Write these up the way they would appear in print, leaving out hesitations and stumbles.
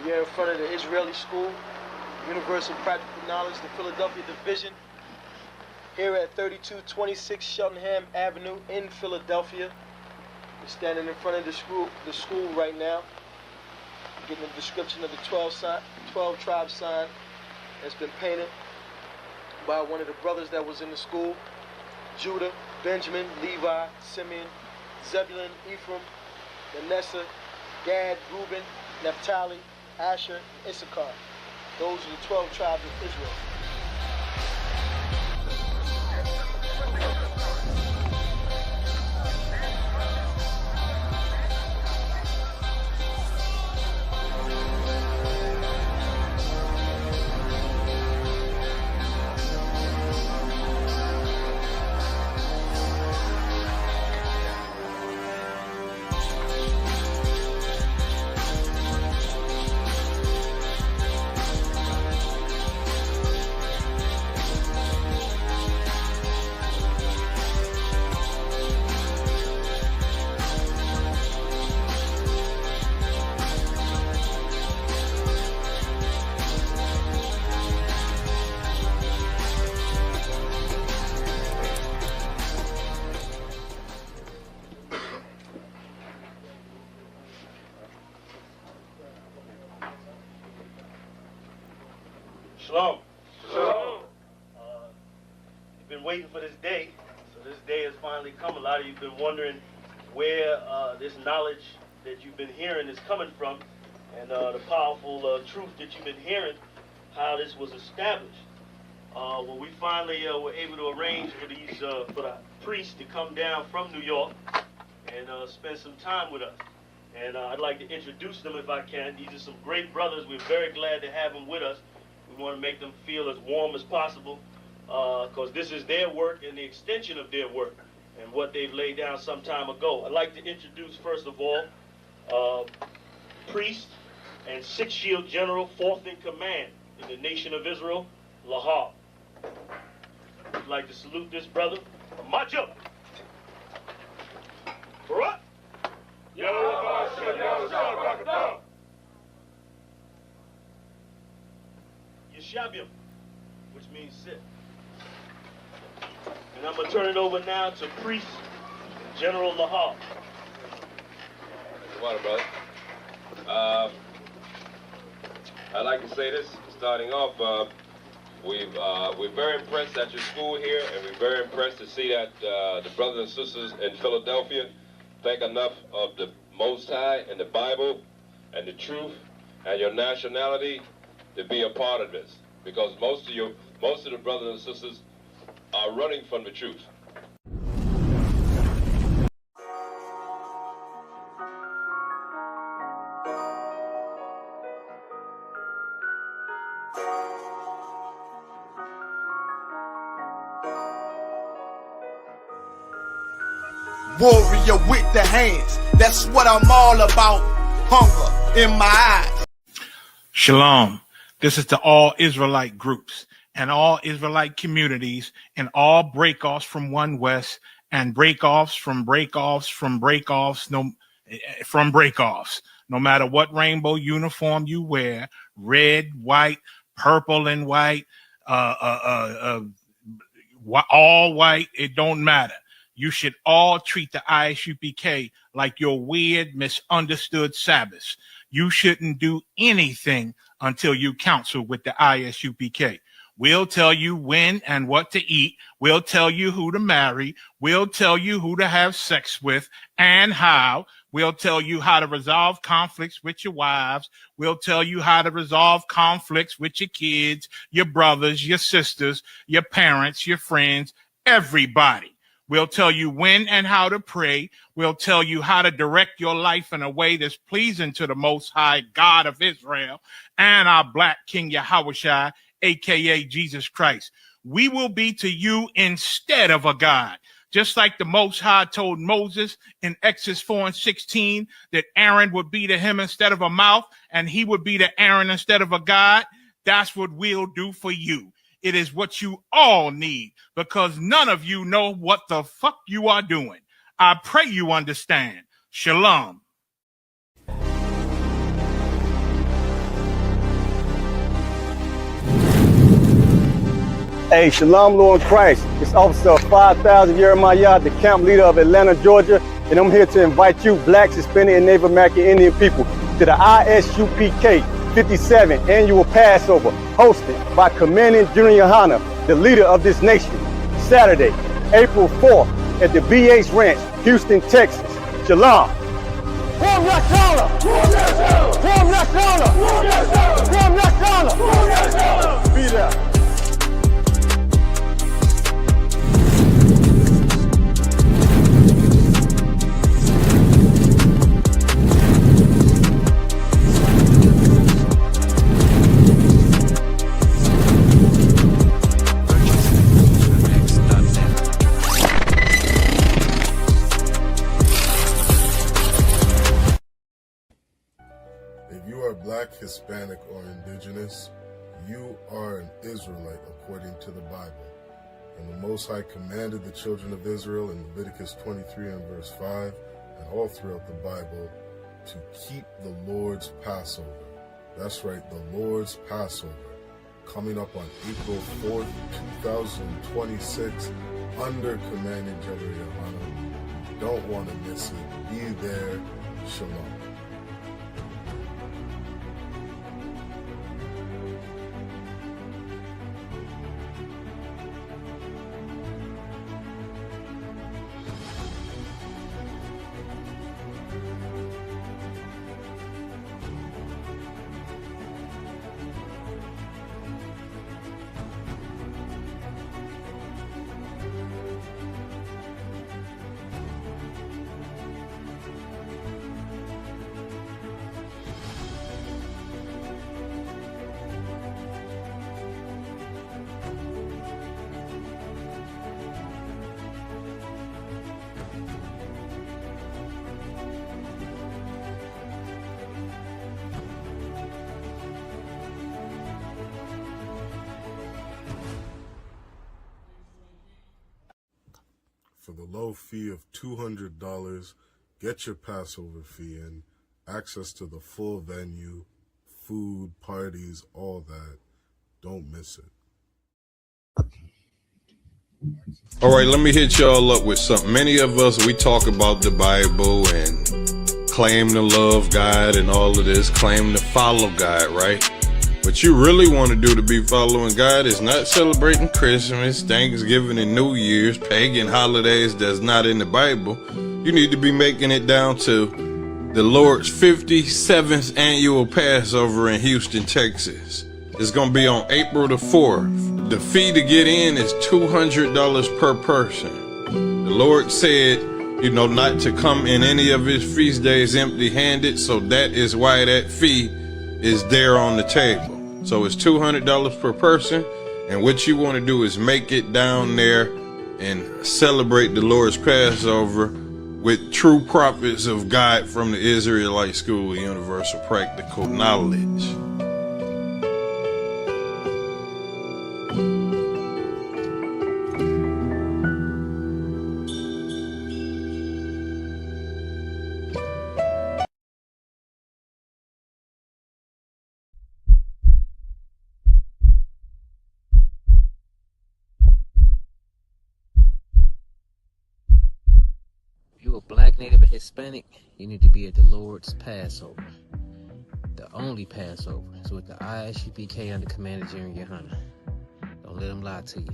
We are in front of the Israeli School, Universal Practical Knowledge, the Philadelphia Division, here at 3226 Cheltenham Avenue in Philadelphia. We're standing in front of the school right now, getting a description of the 12 tribe sign that's been painted by one of the brothers that was in the school: Judah, Benjamin, Levi, Simeon, Zebulun, Ephraim, Manasseh, Gad, Reuben, Naphtali, Asher, and Isupk. Those are the 12 tribes of Israel. Shalom. Shalom. You've been waiting for this day, so this day has finally come. A lot of you have been wondering where this knowledge that you've been hearing is coming from, and the powerful truth that you've been hearing, how this was established. Well, we finally were able to arrange for the priests to come down from New York and spend some time with us. And I'd like to introduce them if I can. These are some great brothers. We're very glad to have them with us. We want to make them feel as warm as possible, because this is their work and the extension of their work and what they've laid down some time ago. I'd like to introduce, first of all, priest and Sixth Shield General, 4th in command in the nation of Israel, Lahab. I'd like to salute this brother. March up. Barak. Yeshabim, which means sit. And I'm going to turn it over now to Priest General Lahab. Water, brother. I'd like to say this, starting off, we're very impressed at your school here, and we're very impressed to see that the brothers and sisters in Philadelphia think enough of the Most High and the Bible and the truth and your nationality to be a part of this, because most of the brothers and sisters are running from the truth. Warrior with the hands, that's what I'm all about. Hunger in my eyes. Shalom. This is to all Israelite groups and all Israelite communities and all breakoffs from One West and breakoffs from breakoffs from breakoffs no matter what rainbow uniform you wear, red, white, purple and white, all white, it don't matter. You should all treat the Isupk like your weird, misunderstood Sabbaths. You shouldn't do anything until you counsel with the Isupk. We'll tell you when and what to eat. We'll tell you who to marry. We'll tell you who to have sex with and how. We'll tell you how to resolve conflicts with your wives. We'll tell you how to resolve conflicts with your kids, your brothers, your sisters, your parents, your friends, everybody. We'll tell you when and how to pray. We'll tell you how to direct your life in a way that's pleasing to the Most High God of Israel and our Black King Yahushua, a.k.a. Jesus Christ. We will be to you instead of a God. Just like the Most High told Moses in Exodus 4:16 that Aaron would be to him instead of a mouth and he would be to Aaron instead of a God, that's what we'll do for you. It is what you all need, because none of you know what the fuck you are doing. I pray you understand. Shalom. Hey, Shalom, Lord Christ. It's Officer 5000 Jeremiah, the camp leader of Atlanta, Georgia. And I'm here to invite you, Black, Hispanic, and Native American Indian people, to the ISUPK 57 annual Passover, hosted by Commanding General Yohana, the leader of this nation, Saturday, April 4th at the BH Ranch, Houston, Texas. Shalom. Be there. If you are Black, Hispanic, or Indigenous, you are an Israelite according to the Bible. And the Most High commanded the children of Israel in Leviticus 23 and verse 5, and all throughout the Bible, to keep the Lord's Passover. That's right, the Lord's Passover, coming up on April 4th, 2026, under Commanding General Yohana. You don't want to miss it. Be there. Shalom. For the low fee of $200, get your Passover fee in, access to the full venue, food, parties, all that. Don't miss it. All right, let me hit y'all up with something. Many of us, we talk about the Bible and claim to love God and all of this, claim to follow God, right? What you really want to do to be following God is not celebrating Christmas, Thanksgiving, and New Year's, pagan holidays that's not in the Bible. You need to be making it down to the Lord's 57th annual Passover in Houston, Texas. It's going to be on April the 4th. The fee to get in is $200 per person. The Lord said, you know, not to come in any of his feast days empty-handed, so that is why that fee is there on the table. So it's $200 per person, and what you want to do is make it down there and celebrate the Lord's Passover with true prophets of God from the Israelite School of Universal Practical Knowledge. You a Black, Native, and Hispanic, you need to be at the Lord's Passover. The only Passover is with the ISUPK under Commander General Yohana. Don't let them lie to you.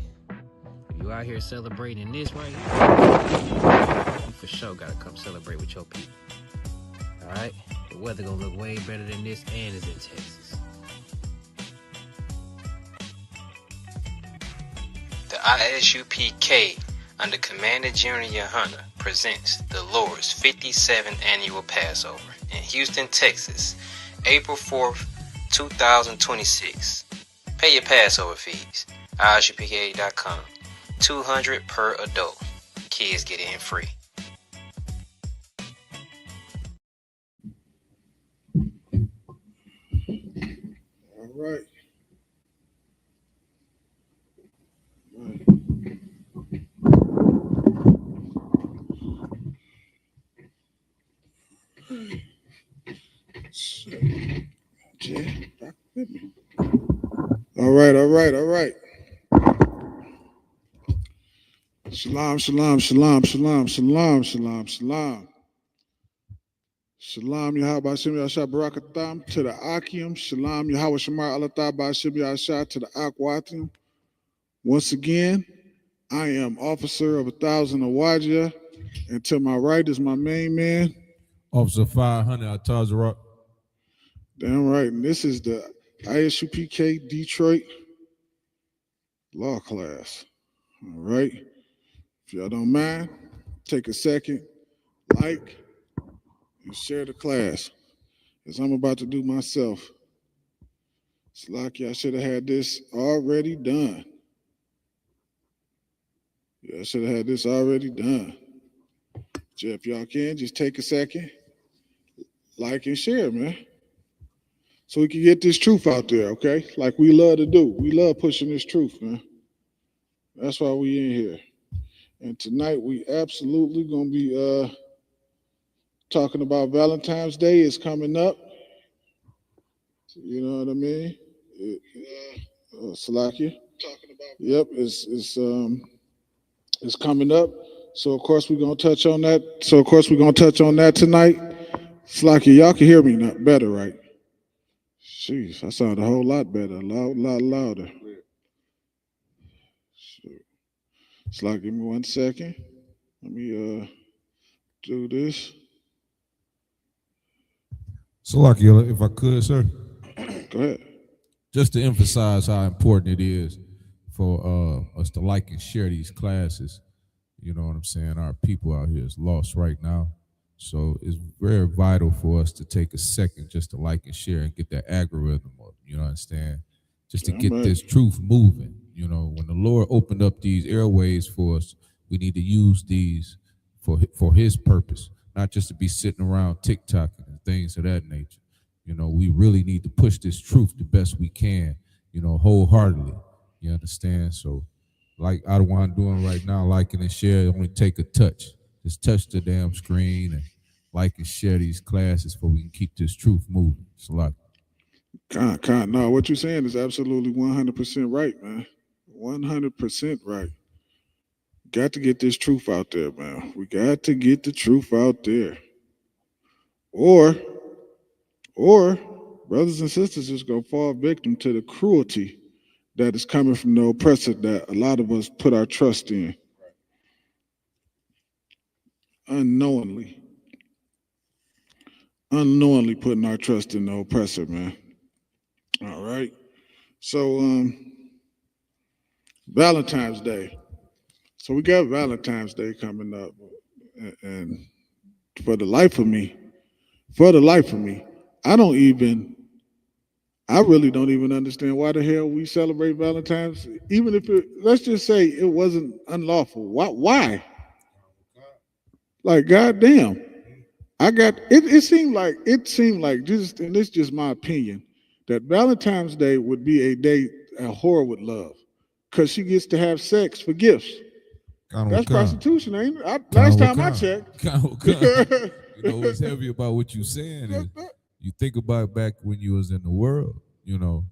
If you out here celebrating this right here, you for sure gotta come celebrate with your people. Alright? The weather gonna look way better than this, and it's in Texas. The ISUPK under Commander General Yohana presents the Lord's 57th annual Passover in Houston, Texas, April 4th, 2026. Pay your Passover fees. ISUPK.com. $200 per adult. Kids get in free. All right. All right. Shalom, shalom, shalom, shalom, shalom, shalom, shalom. Shalom, Yahweh Shem Yashah Barakatam to the Akim. Shalom, Yahweh Shemar Alatah Ba'ashem Yashah to the Akwatim. Once again, I am Officer of 1,000 Awaja, and to my right is my main man, Officer 500 Atazarak. Damn right, and this is the Isupk Detroit Law Class. All right, if y'all don't mind, take a second, like, and share the class, as I'm about to do myself. It's like I should have had this already done. Yeah, I should have had this already done. So if y'all can, just take a second, like and share, man. So we can get this truth out there, okay? Like we love to do. We love pushing this truth, man. That's why we in here. And tonight we absolutely gonna be talking about Valentine's Day is coming up. You know what I mean? Salakia. Yep, it's coming up. So of course we're gonna touch on that. Tonight. Salakia, y'all can hear me better, right? Jeez, I sound a whole lot better, a lot louder. Salakia, give me 1 second. Let me do this. Salakia, if I could, sir. Go ahead. Just to emphasize how important it is for us to like and share these classes. You know what I'm saying? Our people out here is lost right now. So it's very vital for us to take a second just to like and share and get that algorithm up. You know what I'm saying? Just to get this truth moving. You know, when the Lord opened up these airways for us, we need to use these for his purpose, not just to be sitting around TikTok and things of that nature. You know, we really need to push this truth the best we can, you know, wholeheartedly. You understand? So like Adawan doing right now, liking and share, only take a touch. Just touch the damn screen and like and share these classes so we can keep this truth moving. It's a lot. No, what you're saying is absolutely 100% right, man. 100% right. Got to get this truth out there, man. We got to get the truth out there. Or brothers and sisters just gonna fall victim to the cruelty that is coming from the oppressor that a lot of us put our trust in. Unknowingly putting our trust in the oppressor, man. All right. So Valentine's Day. So we got Valentine's Day coming up. And for the life of me, I really don't even understand why the hell we celebrate Valentine's. Even if let's just say it wasn't unlawful. Why? Like, goddamn. It seemed like just, and it's just my opinion, that Valentine's Day would be a day a whore would love. Because she gets to have sex for gifts. That's prostitution, ain't it? Last time I checked. You know, it's heavy about what you're saying. And you think about back when you was in the world, you know,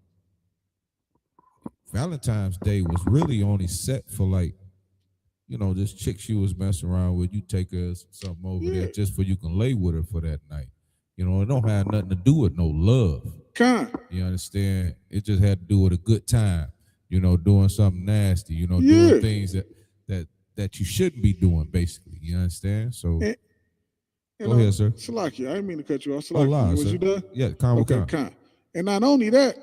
Valentine's Day was really only set for, like, you know, this chick she was messing around with, you take her something over there just for you can lay with her for that night. You know, it don't have nothing to do with no love. You understand? It just had to do with a good time, you know, doing something nasty, you know, doing things that you shouldn't be doing, basically. You understand? So go ahead, sir. Salakia, I didn't mean to cut you off. Salakia, was you done? Yeah, Con. And not only that,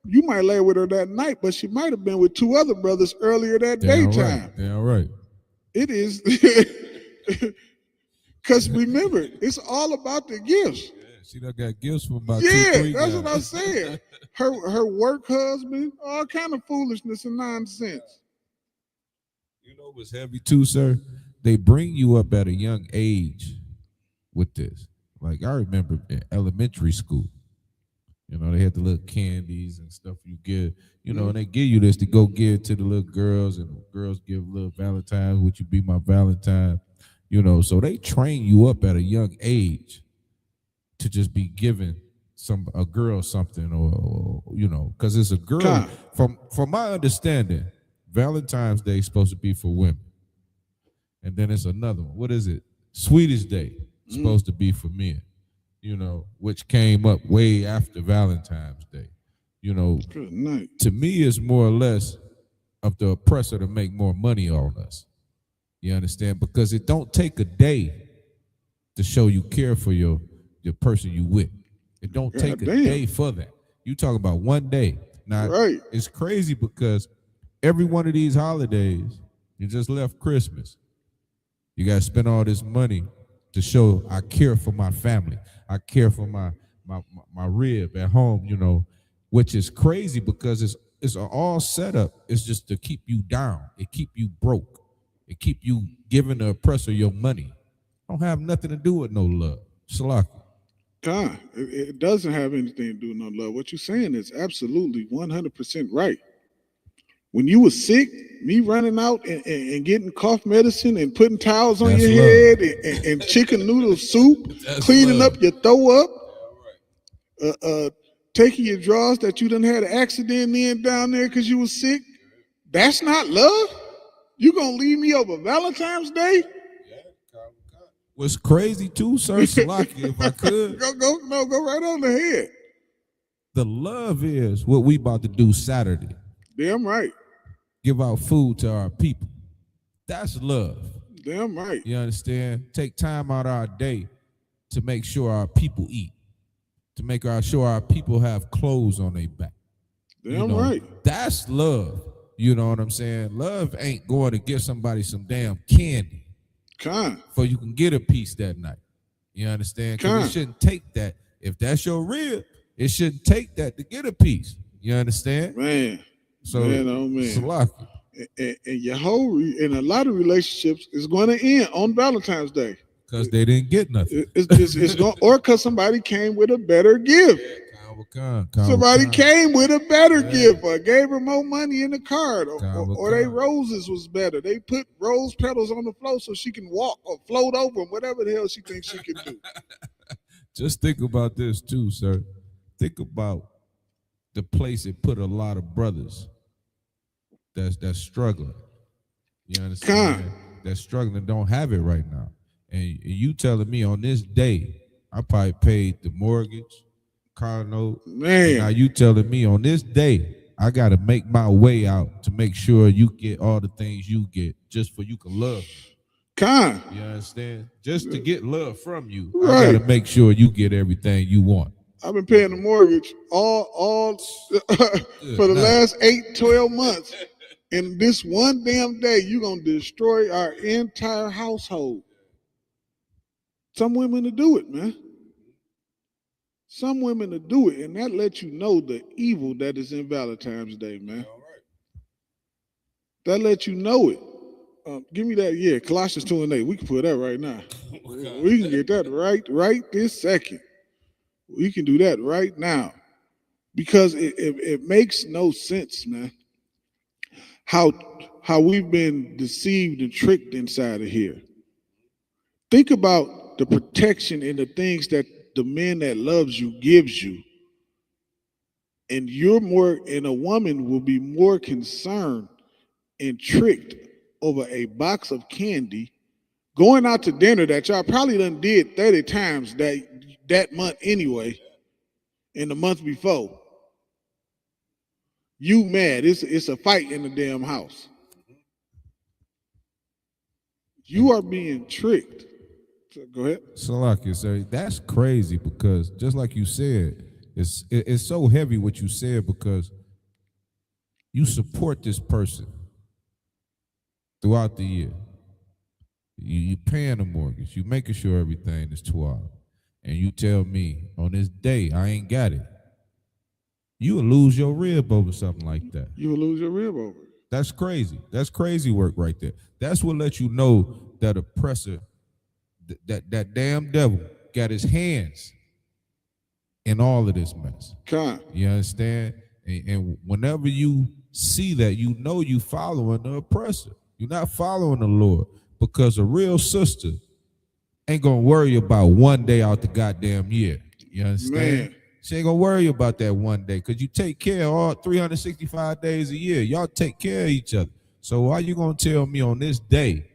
you might lay with her that night, but she might have been with two other brothers earlier that daytime. Yeah, right. It is, because remember, it's all about the gifts. Yeah, she done got gifts from about 2-3 that's guys. what I'm saying. Her work husband, all kind of foolishness and nonsense. You know what's heavy too, sir? They bring you up at a young age with this. Like, I remember in elementary school, you know, they had the little candies and stuff you give, you know, and they give you this to go give to the little girls, and the girls give little Valentines, would you be my Valentine? You know, so they train you up at a young age to just be giving a girl something, or you know, because it's a girl. From my understanding, Valentine's Day is supposed to be for women. and then it's another one. What is it? Sweetest Day, supposed to be for men, you know, which came up way after Valentine's Day. You know, Good night. to me, it's more or less of the oppressor to make more money on us. You understand? Because it don't take a day to show you care for your person you with. It don't take a day for that. You talk about one day. Now, it's crazy because every one of these holidays, you just left Christmas. You got to spend all this money to show I care for my family. I care for my rib at home, you know, which is crazy because it's all set up. It's just to keep you down. It keep you broke. It keep you giving the oppressor your money. Don't have nothing to do with no love. Salaki. God, it doesn't have anything to do with no love. What you're saying is absolutely 100% right. When you were sick, me running out and getting cough medicine and putting towels on your head and chicken noodle soup, cleaning up your throw up, taking your drawers that you done had an accident in down there because you were sick, that's not love? You gonna leave me over Valentine's Day? What's crazy too, sir, Salaki, if I could. Go right on the head. The love is what we about to do Saturday. Damn right. Give out food to our people. That's love. Damn right. You understand? Take time out of our day to make sure our people eat, to make sure our people have clothes on their back. Damn right. That's love. You know what I'm saying? Love ain't going to give somebody some damn candy. For you can get a piece that night. You understand? Because it shouldn't take that. If that's your rib, it shouldn't take that to get a piece. You understand? Man. So, man. Salaki. And your whole, and a lot of relationships is going to end on Valentine's Day. Because they didn't get nothing. It's going, or because somebody came with a better gift. Somebody came with a better gift, or gave her more money in the card, or they roses was better. They put rose petals on the floor so she can walk or float over them, whatever the hell she thinks she can do. Just think about this too, sir. Think about the place it put a lot of brothers that's struggling. You understand? That's struggling, don't have it right now. And you telling me on this day, I probably paid the mortgage, car note. Man. Now you telling me on this day, I got to make my way out to make sure you get all the things you get just for you can love me. You understand? Just to get love from you, I got to make sure you get everything you want. I've been paying the mortgage all for the last 12 months. And this one damn day, you're going to destroy our entire household. Some women to do it, man. Some women to do it, and that lets you know the evil that is in Valentine's Day, man. That lets you know it. Give me that, Colossians 2:8. We can put that right now. We can get that right this second. We can do that right now. Because it makes no sense, man. How we've been deceived and tricked inside of here. Think about the protection and the things that the man that loves you gives you. And a woman will be more concerned and tricked over a box of candy, going out to dinner that y'all probably done did 30 times that month anyway, in the month before. You mad, it's a fight in the damn house. You are being tricked. Go ahead. Salaki, sir, that's crazy because just like you said, it's so heavy what you said because you support this person throughout the year. You paying the mortgage, you making sure everything is $12, and you tell me on this day I ain't got it. You will lose your rib over something like that. You will lose your rib over it. That's crazy. That's crazy work right there. That's what lets you know that oppressor, that damn devil got his hands in all of this mess. You understand? And whenever you see that, you know you following the oppressor. You're not following the Lord, because a real sister ain't gonna worry about one day out the goddamn year. You understand? Man. She ain't gonna worry about that one day, because you take care of all 365 days a year. Y'all take care of each other. So why you gonna tell me on this day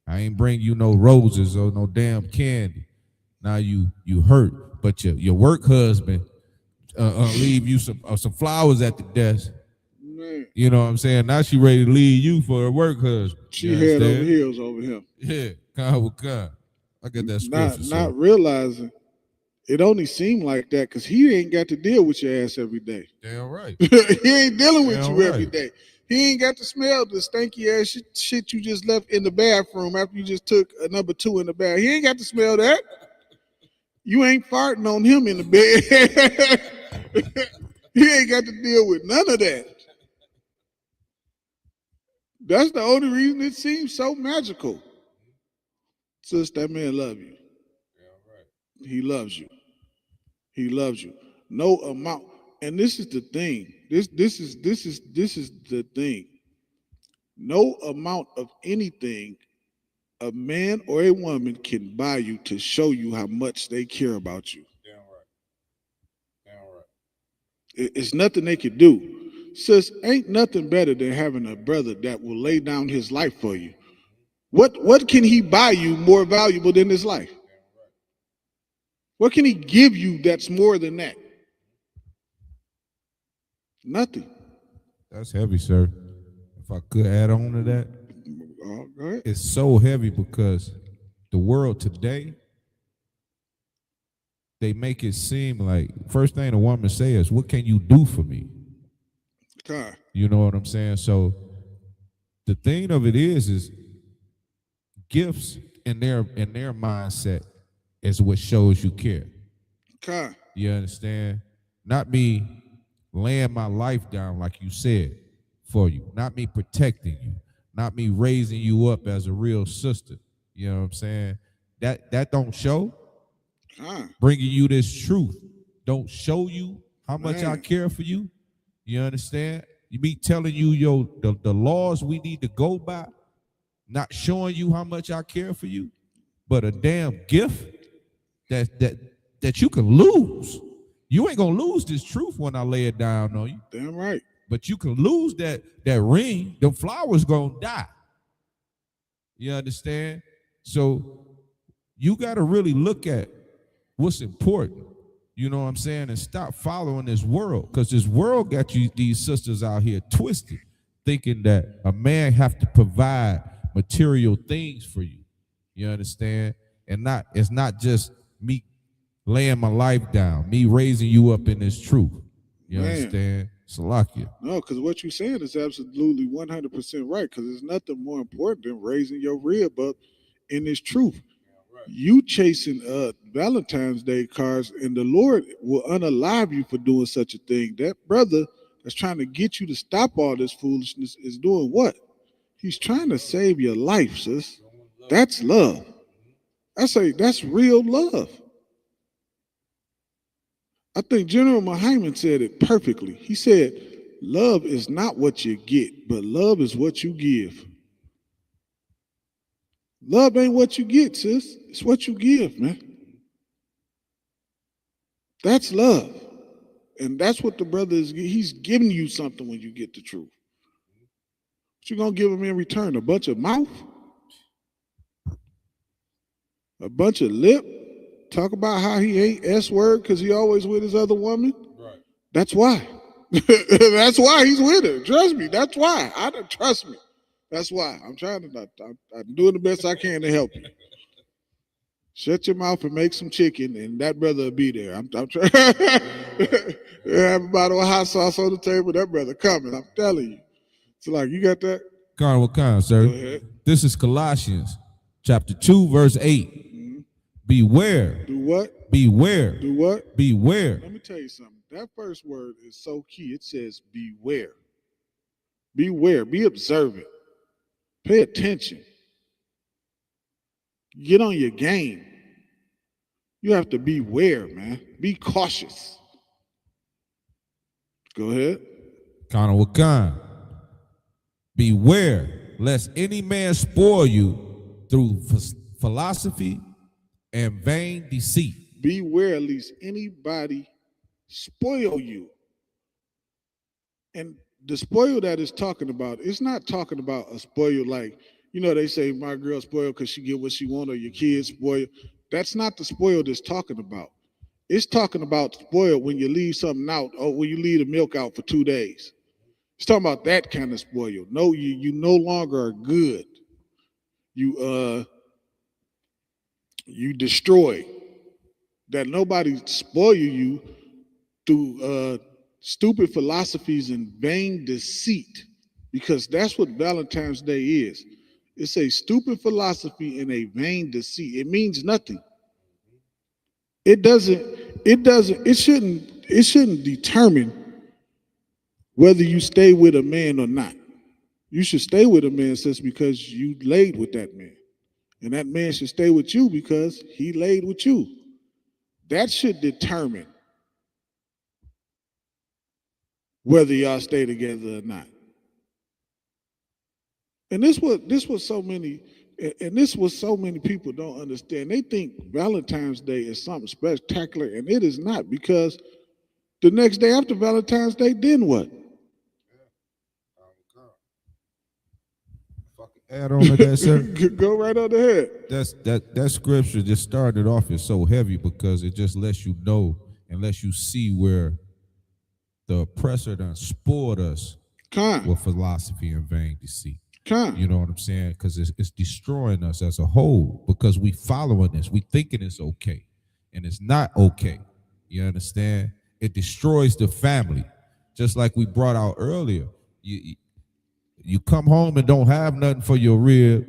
I ain't bring you no roses or no damn candy. Now you hurt, but your work husband leave you some flowers at the desk. Man. You know what I'm saying? Now she ready to leave you for her work husband. She head over heels over him. Yeah, God with God. I got that scripture. Not realizing it only seemed like that because he ain't got to deal with your ass every day. Damn right. He ain't dealing with Damn you right. every day. He ain't got to smell the stanky ass shit you just left in the bathroom after you just took a number 2 in the bath. He ain't got to smell that. You ain't farting on him in the bed. He ain't got to deal with none of that. That's the only reason it seems so magical. Sis, that man love you. He loves you. He loves you. No amount. And this is the thing. This is the thing. No amount of anything a man or a woman can buy you to show you how much they care about you. Damn right. Damn right. It's nothing they can do. Sis, ain't nothing better than having a brother that will lay down his life for you. What can he buy you more valuable than his life? What can he give you that's more than that? Nothing. That's heavy, sir. If I could add on to that, go ahead. It's so heavy because the world today, they make it seem like first thing a woman say is, "What can you do for me?" God. You know what I'm saying? So the thing of it is gifts in their mindset is what shows you care. God. You understand? Not me laying my life down like you said for you, not me protecting you, not me raising you up as a real sister. You know what I'm saying? That don't show. Bringing you this truth don't show you how much I care for you. You understand? Me telling you the laws we need to go by, not showing you how much I care for you, but a damn gift that you can lose. You ain't gonna lose this truth when I lay it down on you. Damn right. But you can lose that ring. The flowers gonna die. You understand? So you gotta really look at what's important. You know what I'm saying? And stop following this world. Because this world got you, these sisters out here twisted, thinking that a man have to provide material things for you. You understand? And it's not just me laying my life down, me raising you up in this truth. You understand? Salakia. No, because what you're saying is absolutely 100% right, because there's nothing more important than raising your rib up in this truth. You chasing Valentine's Day cards, and the Lord will unalive you for doing such a thing. That brother that's trying to get you to stop all this foolishness is doing what? He's trying to save your life, sis. That's love. That's real love. I think General Muhammad said it perfectly. He said, love is not what you get, but love is what you give. Love ain't what you get, sis. It's what you give, man. That's love. And that's what the brother is. He's giving you something when you get the truth. What you gonna give him in return? A bunch of mouth? A bunch of lip? Talk about how he ain't S-word because he always with his other woman? Right. That's why. That's why he's with her. Trust me. That's why. Trust me. That's why. I'm doing the best I can to help you. Shut your mouth and make some chicken, and that brother will be there. I'm trying. Have a bottle of hot sauce on the table. That brother coming. I'm telling you. So, like, you got that? Con, what kind, sir? This is Colossians chapter 2, verse 8. Mm-hmm. Beware. Do what? Beware. Do what? Beware. Let me tell you something. That first word is so key. It says beware. Beware. Be observant. Pay attention. Get on your game. You have to beware, man. Be cautious. Go ahead. Kana Wakan. Beware lest any man spoil you through philosophy and vain deceit. Beware lest anybody spoil you. And the spoil that is talking about, it's not talking about a spoil like You know, they say my girl spoiled because she get what she want, or your kids spoiled. That's not the spoiled it's talking about. It's talking about spoiled when you leave something out, or when you leave the milk out for 2 days. It's talking about that kind of spoiled. No, you no longer are good. You you destroy. That nobody spoil you through stupid philosophies and vain deceit, because that's what Valentine's Day is. It's a stupid philosophy and a vain deceit. It means nothing. It doesn't. It doesn't. It shouldn't. It shouldn't determine whether you stay with a man or not. You should stay with a man just because you laid with that man, and that man should stay with you because he laid with you. That should determine whether y'all stay together or not. And this was so many people don't understand. They think Valentine's Day is something spectacular, and it is not, because the next day after Valentine's Day, then what? Add on to that, sir. Go right on ahead. That scripture just started off is so heavy because it just lets you know and lets you see where the oppressor done spoiled us with philosophy and vain deceit. You know what I'm saying? Because it's destroying us as a whole, because we following this, we thinking it's okay, and it's not okay. You understand? It destroys the family, just like we brought out earlier. You come home and don't have nothing for your rib,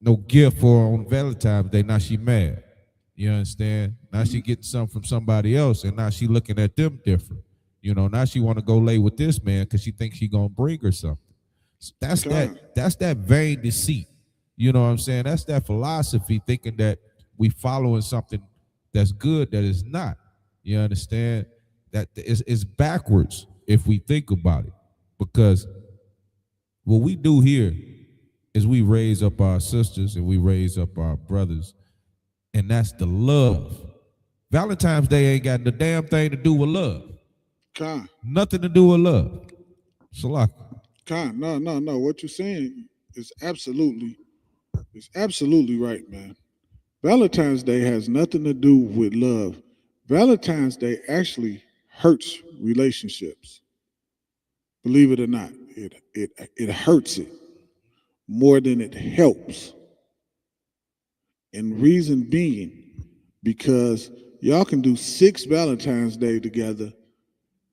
no gift for on Valentine's Day. Now she mad. You understand? Now she getting something from somebody else, and now she looking at them different. You know, now she want to go lay with this man because she thinks she gonna bring her something. So that's that vain deceit. You know what I'm saying? That's that philosophy, thinking that we following something that's good that is not. You understand? That is backwards if we think about it, because what we do here is we raise up our sisters and we raise up our brothers, and that's the love. Valentine's Day ain't got the damn thing to do with love. Nothing to do with love. Salak. No. What you're saying is absolutely right, man. Valentine's Day has nothing to do with love. Valentine's Day actually hurts relationships. Believe it or not, it hurts it more than it helps. And reason being, because y'all can do 6 Valentine's Day together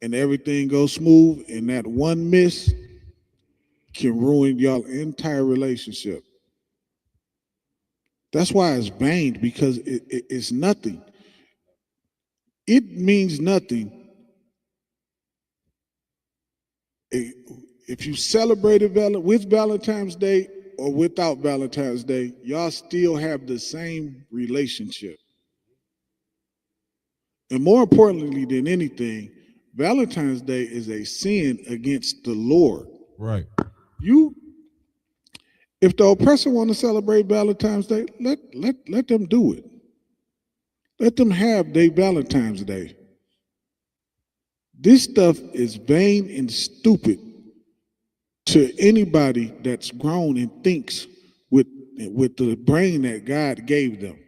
and everything goes smooth, and that one miss can ruin y'all entire relationship. That's why it's vain, because it's nothing. It means nothing. If you celebrated with Valentine's Day or without Valentine's Day, y'all still have the same relationship. And more importantly than anything, Valentine's Day is a sin against the Lord. Right. If the oppressor want to celebrate Valentine's Day, let them do it. Let them have their Valentine's Day. This stuff is vain and stupid to anybody that's grown and thinks with the brain that God gave them.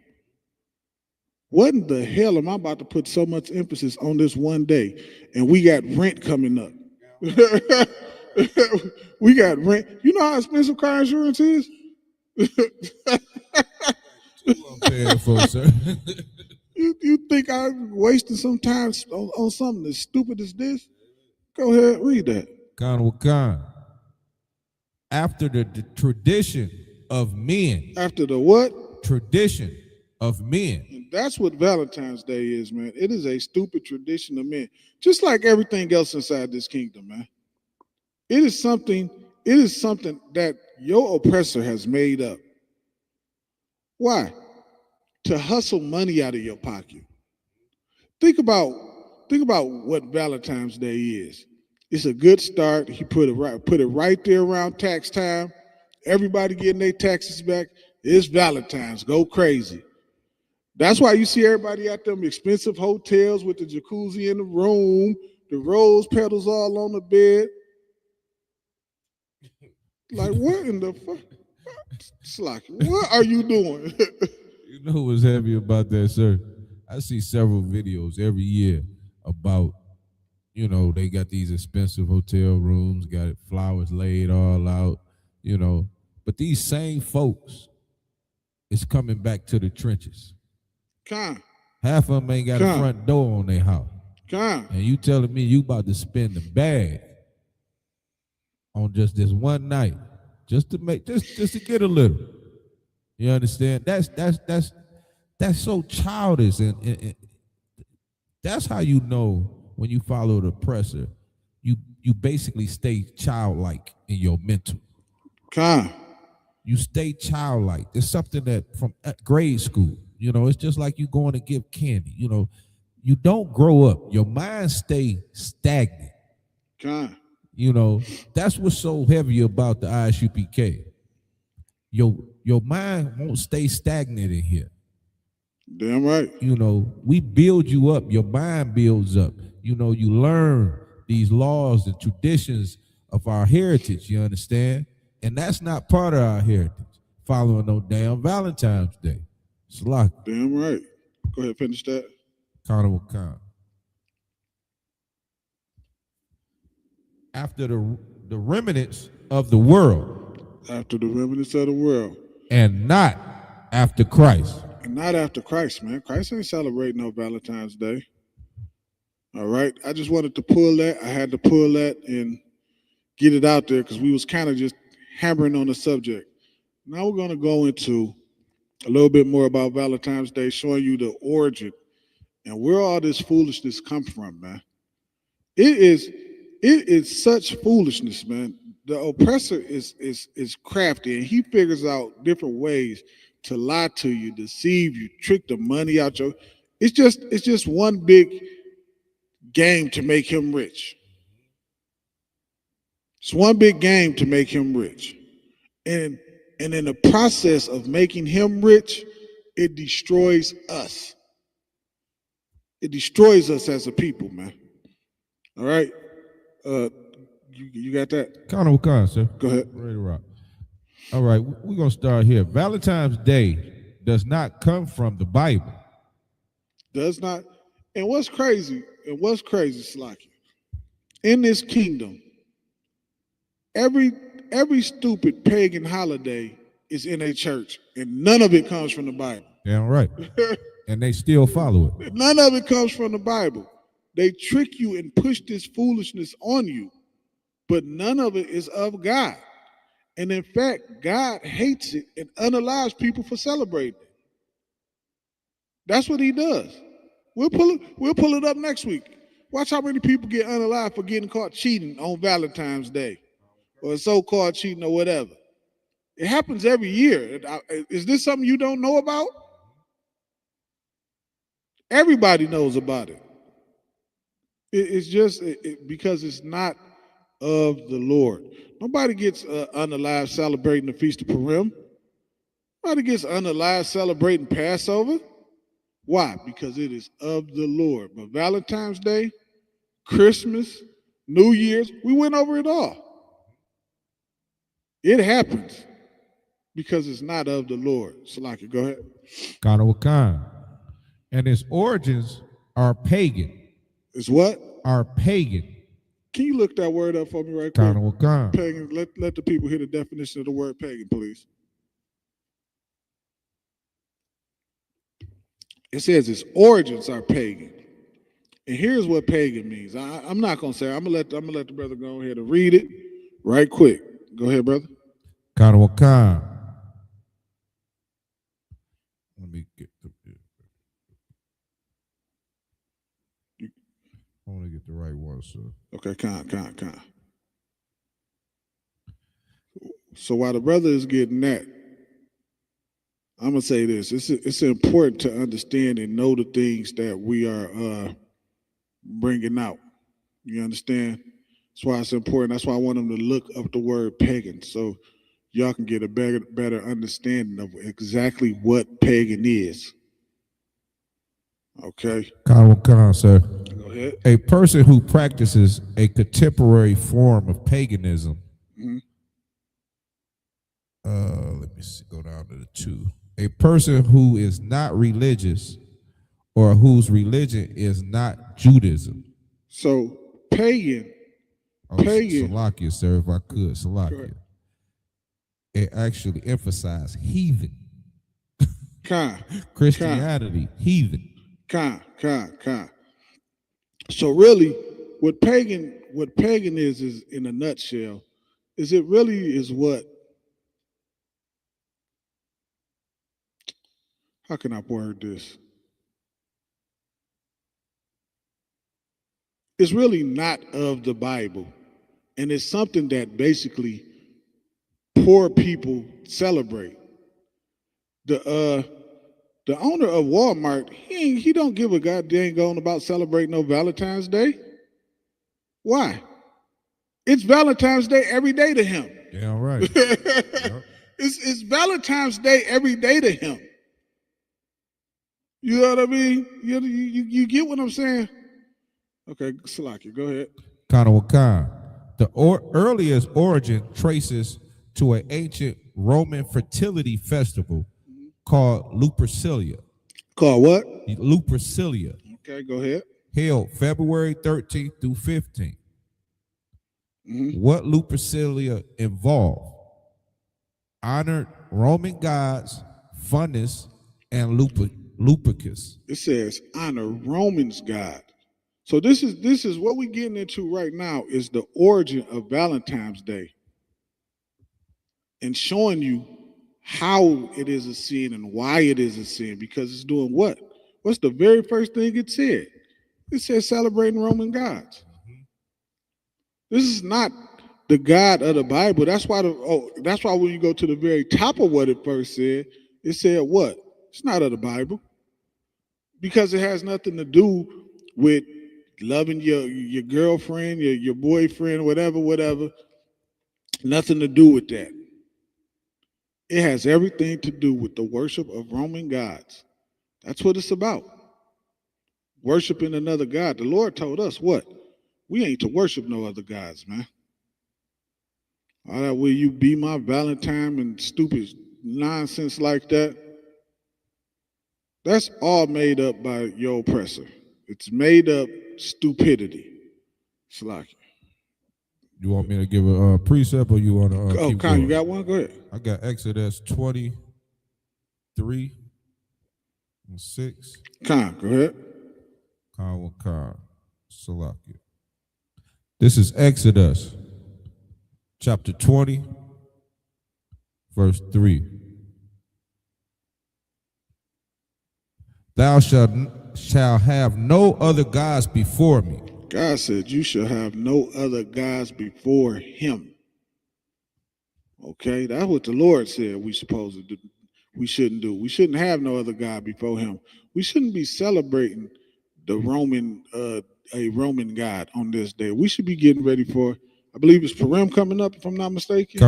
What in the hell am I about to put so much emphasis on this one day? And we got rent coming up. We got rent. You know how expensive car insurance is? You think I'm wasting some time on something as stupid as this? Go ahead, read that. After the tradition of men. After the what? Tradition of men. And that's what Valentine's Day is, man. It is a stupid tradition of men. Just like everything else inside this kingdom, man. It is something that your oppressor has made up. Why? To hustle money out of your pocket. Think about what Valentine's Day is. It's a good start. He put it right there around tax time. Everybody getting their taxes back. It's Valentine's. Go crazy. That's why you see everybody at them expensive hotels with the jacuzzi in the room, the rose petals all on the bed. Like, what in the fuck? Slocky, what are you doing? You know what's heavy about that, sir? I see several videos every year about, you know, they got these expensive hotel rooms, got it flowers laid all out, you know. But these same folks is coming back to the trenches. Half of them ain't got a front door on their house. And you telling me you about to spend the bag on just this one night, just to make just to get a little. You understand? That's so childish, and that's how you know when you follow the oppressor, you basically stay childlike in your mental. You stay childlike. It's something that from grade school, you know, it's just like you going to give candy. You know, you don't grow up. Your mind stay stagnant. You know, that's what's so heavy about the ISUPK. Your mind won't stay stagnant in here. Damn right. You know, we build you up. Your mind builds up. You know, you learn these laws and traditions of our heritage, you understand? And that's not part of our heritage, following no damn Valentine's Day. It's locked. Damn right. Go ahead, finish that. Carnival Khan. After the remnants of the world. After the remnants of the world. And not after Christ. And not after Christ, man. Christ ain't celebrating no Valentine's Day. All right. I just wanted to pull that. I had to pull that and get it out there because we was kind of just hammering on the subject. Now we're going to go into a little bit more about Valentine's Day, showing you the origin and where all this foolishness come from, man. It is such foolishness, man. The oppressor is crafty, and he figures out different ways to lie to you, deceive you, trick the money out your. It's just one big game to make him rich. It's one big game to make him rich, and in the process of making him rich, it destroys us. It destroys us as a people, man. All right. You got that? Carnival Khan, sir. Go ahead. Ready to rock. All right, we're going to start here. Valentine's Day does not come from the Bible. Does not. And what's crazy, Slocky, in this kingdom, every stupid pagan holiday is in a church, and none of it comes from the Bible. Damn right. And they still follow it. None of it comes from the Bible. They trick you and push this foolishness on you, but none of it is of God. And in fact, God hates it and unallows people for celebrating it. That's what he does. We'll pull it up next week. Watch how many people get unalive for getting caught cheating on Valentine's Day or so-called cheating or whatever. It happens every year. Is this something you don't know about? Everybody knows about it. It's just because it's not of the Lord. Nobody gets unalive celebrating the Feast of Purim. Nobody gets unalive celebrating Passover. Why? Because it is of the Lord. But Valentine's Day, Christmas, New Year's, we went over it all. It happens because it's not of the Lord. Salaki, go ahead. Carnival Khan. And its origins are pagan. It's what? Are pagan. Can you look that word up for me right quick? Carnival Khan. Pagan. Let the people hear the definition of the word pagan, please. It says its origins are pagan. And here's what pagan means. I'm not gonna say it. I'm gonna let the brother go ahead and read it right quick. Go ahead, brother. Carnival Khan. Let me get the. I want to get the right one, sir. Okay, Con. So while the brother is getting that, I'm gonna say this: it's important to understand and know the things that we are bringing out. You understand? That's why it's important. That's why I want them to look up the word pagan, so y'all can get a better understanding of exactly what pagan is. Okay. Khan, sir. Go ahead. A person who practices a contemporary form of paganism Let me see, go down to the 2. A person who is not religious or whose religion is not Judaism. So pagan. Salakia, sir, if I could, Salakia. It actually emphasized heathen. Christianity, heathen. So really, what pagan is in a nutshell, is it really is what? How can I word this? It's really not of the Bible, and it's something that basically poor people celebrate. The owner of Walmart, he don't give a goddamn going about celebrating no Valentine's Day. Why? It's Valentine's Day every day to him. Yeah, right. It's Valentine's Day every day to him. You know what I mean? You get what I'm saying? Okay, Salaki, go ahead. Kana Wakan. The earliest origin traces to an ancient Roman fertility festival called Lupercalia. Called what? Lupercalia. Okay, go ahead. Held February 13th through 15th. What Lupercalia involved? Honored Roman gods, Funnus, and Lupercus. It says honor Romans God. So this is what we're getting into right now is the origin of Valentine's Day. And showing you how it is a sin and why it is a sin, because it's doing what? What's the very first thing it said? It said celebrating Roman gods. This is not the God of the Bible. That's why when you go to the very top of what it first said, it said what? It's not of the Bible. Because it has nothing to do with loving your girlfriend, your boyfriend, whatever. Nothing to do with that. It has everything to do with the worship of Roman gods. That's what it's about. Worshiping another God. The Lord told us what? We ain't to worship no other gods, man. All that will you be my Valentine and stupid nonsense like that? That's all made up by your oppressor. It's made up stupidity. Slack. You want me to give a precept or you want to keep going? You got one? Go ahead. I got Exodus 23 and 6. Go ahead. Salakia. This is Exodus chapter 20, verse 3. Thou shalt have no other gods before me. God said you shall have no other gods before him. Okay, that's what the Lord said we supposed to do. We shouldn't do. We shouldn't have no other God before him. We shouldn't be celebrating the Roman a Roman God on this day. We should be getting ready for, I believe it's Purim coming up, if I'm not mistaken.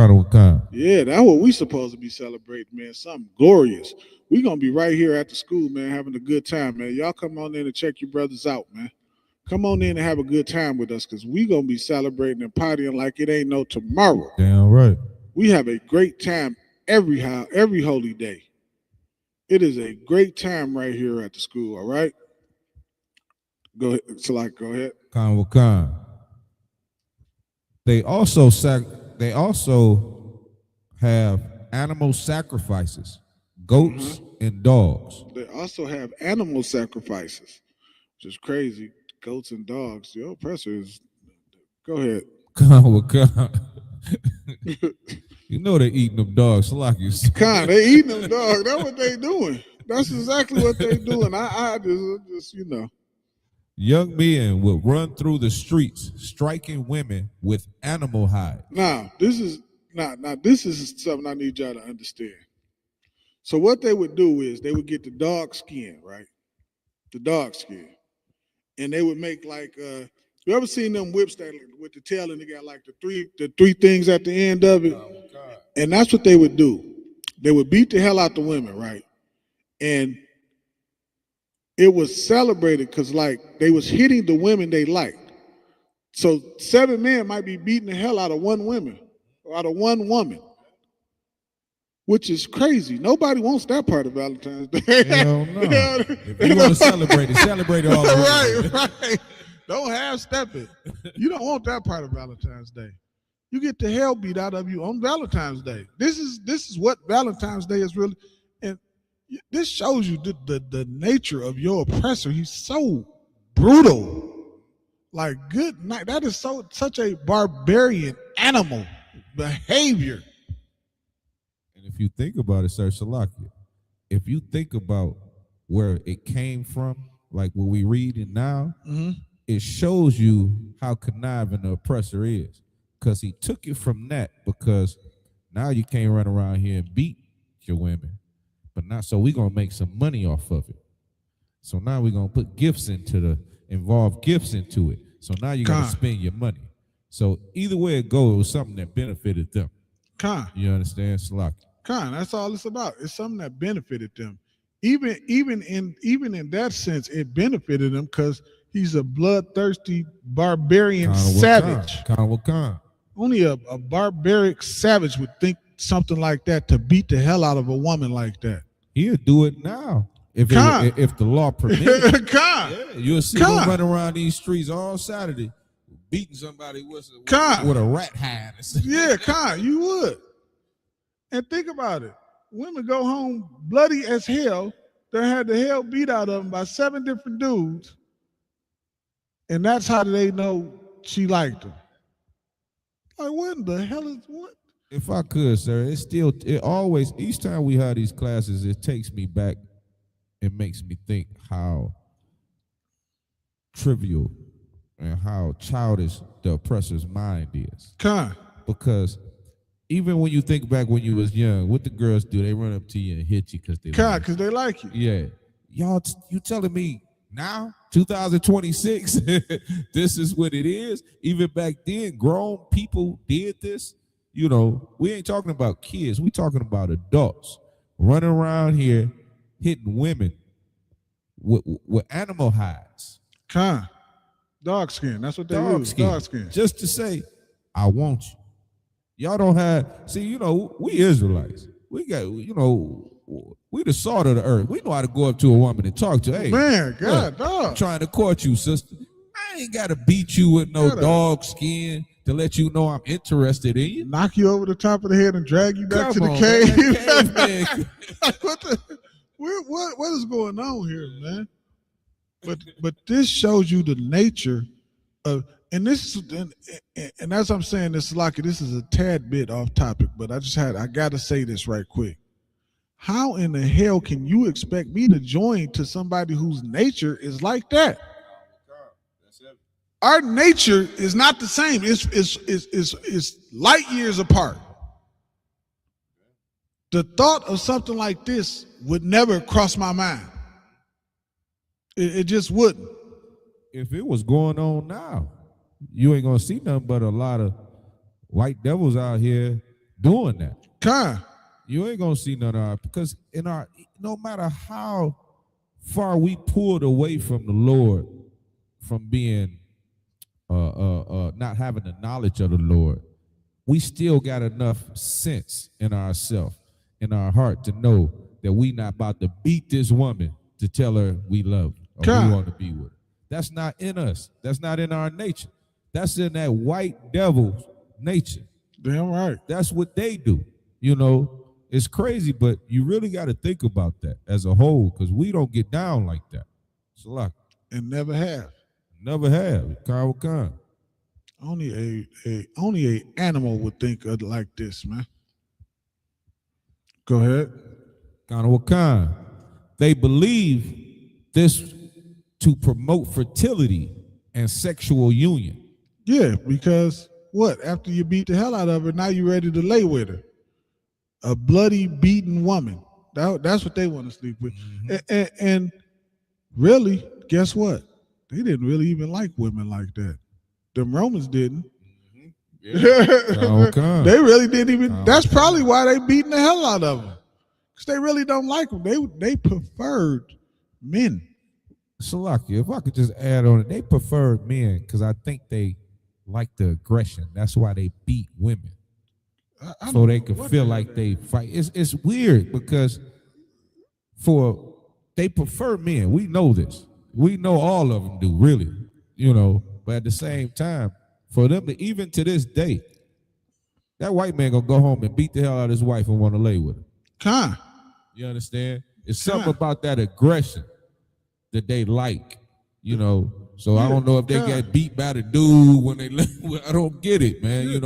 Yeah, that's what we supposed to be celebrating, man. Something glorious. We're going to be right here at the school, man, having a good time, man. Y'all come on in and check your brothers out, man. Come on in and have a good time with us, because we're going to be celebrating and partying like it ain't no tomorrow. Damn right. We have a great time every holy day. It is a great time right here at the school, all right? Go ahead. Salak, go ahead. Khan. They also have animal sacrifices, goats and dogs. They also have animal sacrifices, which is crazy. Goats and dogs. Your oppressor is. Go ahead. Khan. You know they eating them dogs. Khan, they eating them dogs. That's what they doing. That's exactly what they doing. I just you know. Young men will run through the streets, striking women with animal hide. Now, this is something I need y'all to understand. So what they would do is they would get the dog skin, right? The dog skin. And they would make like you ever seen them whips that with the tail and they got like the three things at the end of it? And that's what they would do. They would beat the hell out the women, right? And it was celebrated because like they was hitting the women they liked. So 7 men might be beating the hell out of one woman or out of one woman. which is crazy. Nobody wants that part of Valentine's Day. Hell no. If you want to celebrate it all the way. Right. Don't half step it. You don't want that part of Valentine's Day. You get the hell beat out of you on Valentine's Day. This is what Valentine's Day is really, and this shows you the nature of your oppressor. He's so brutal. Like, good night. That is such a barbarian animal behavior. And if you think about it, Sir Salakia, if you think about where it came from, like what we read it now, it shows you how conniving the oppressor is. Because he took it from that, because now you can't run around here and beat your women. But now, so we're going to make some money off of it. So now we're going to put involve gifts into it. So now you got to spend your money. So either way it goes, it was something that benefited them. You understand, Salaki? That's all it's about. It's something that benefited them. Even in that sense, it benefited them because he's a bloodthirsty barbarian savage. Only a barbaric savage would think something like that, to beat the hell out of a woman like that. He'll do it now if the law permits. You'll see him running around these streets all Saturday, beating somebody with a rat hide. Yeah, you would. And think about it. Women go home bloody as hell. They had the hell beat out of them by 7 different dudes. And that's how they know she liked them. Like, what the hell is what? If I could, sir, each time we have these classes, it takes me back. It makes me think how trivial and how childish the oppressor's mind is. Because even when you think back when you was young, what the girls do, they run up to you and hit you because they like you. Yeah. Y'all, you telling me now, 2026, this is what it is? Even back then, grown people did this. You know, we ain't talking about kids. We talking about adults running around here hitting women with animal hides. Dog skin. That's what they use. Dog skin. Just to say, I want you. Y'all don't have, we Israelites. We got, we the salt of the earth. We know how to go up to a woman and talk to her. Hey, man, God, dog. I'm trying to court you, sister. I ain't got to beat you with no dog skin to let you know I'm interested in you. Knock you over the top of the head and drag you back to the cave. What is going on here, man? But this shows you the nature of, and this and as I'm saying this, Lucky, this is a tad bit off topic, but I gotta say this right quick. How in the hell can you expect me to join to somebody whose nature is like that? Our nature is not the same. It's light years apart. The thought of something like this would never cross my mind. It just wouldn't. If it was going on now, you ain't gonna see nothing but a lot of white devils out here doing that. You ain't gonna see none of our, because no matter how far we pulled away from the Lord, from being not having the knowledge of the Lord, we still got enough sense in ourselves, in our heart, to know that we not about to beat this woman to tell her we love her or we want to be with her. That's not in us. That's not in our nature. That's in that white devil's nature. Damn right. That's what they do. It's crazy, but you really got to think about that as a whole, because we don't get down like that. It's a lot. And never have. Never have. Khan. Only a animal would think of like this, man. Go ahead. Khan. They believe this to promote fertility and sexual union. Yeah, because what? After you beat the hell out of her, now you're ready to lay with her. A bloody, beaten woman. That's what they want to sleep with. Mm-hmm. And really, guess what? They didn't really even like women like that. Them Romans didn't. Mm-hmm. Yeah. They really didn't even. That's probably why they beating the hell out of them. Because they really don't like them. They preferred men. Salaki, if I could just add on it, they preferred men because I think they like the aggression. That's why they beat women. so they can feel like they fight. It's weird because they prefer men. We know this. We know all of them do, really. But at the same time, for them to, even to this day, that white man gonna go home and beat the hell out of his wife and want to lay with her. You understand? It's something about that aggression that they like, So I don't know if they get beat by the dude when they I don't get it, man.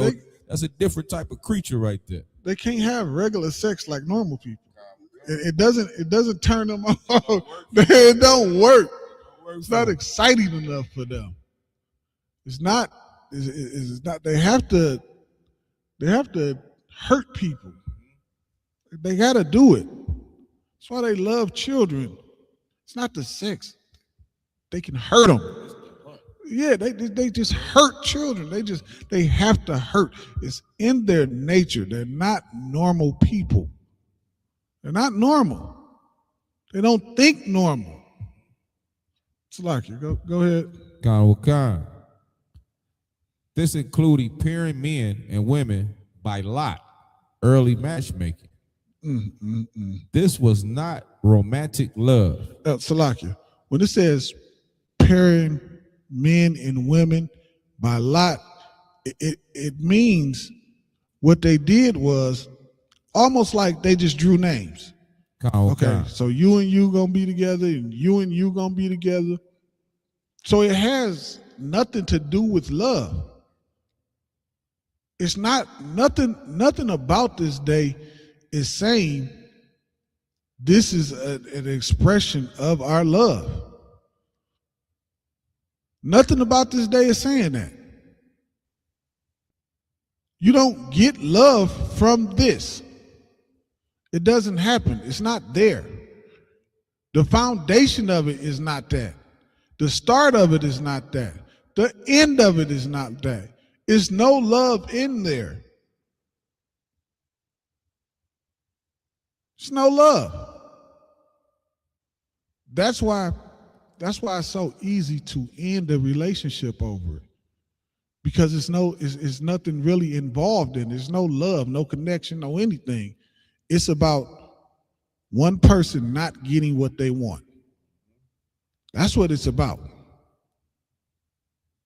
That's a different type of creature right there. They can't have regular sex like normal people. It doesn't turn them on. It don't work. It's not exciting enough for them. It's not. It's not. They have to hurt people. They got to do it. That's why they love children. It's not the sex. They can hurt them. Yeah, they just hurt children. They have to hurt. It's in their nature. They're not normal people. They're not normal. They don't think normal. It's like you go ahead. Khan. This included pairing men and women by lot, early matchmaking. This was not romantic love. Salakia, when it says pairing men and women by lot, it means what they did was almost like they just drew names. Okay, so you and you gonna be together, and you gonna be together. So it has nothing to do with love. It's not nothing about this day is saying this is an expression of our love. Nothing about this day is saying that. You don't get love from this. It doesn't happen. It's not there. The foundation of it is not that. The start of it is not that. The end of it is not that. It's no love in there. It's no love. That's why it's so easy to end a relationship over it. Because it's nothing really involved in it. There's no love, no connection, no anything. It's about one person not getting what they want. That's what it's about.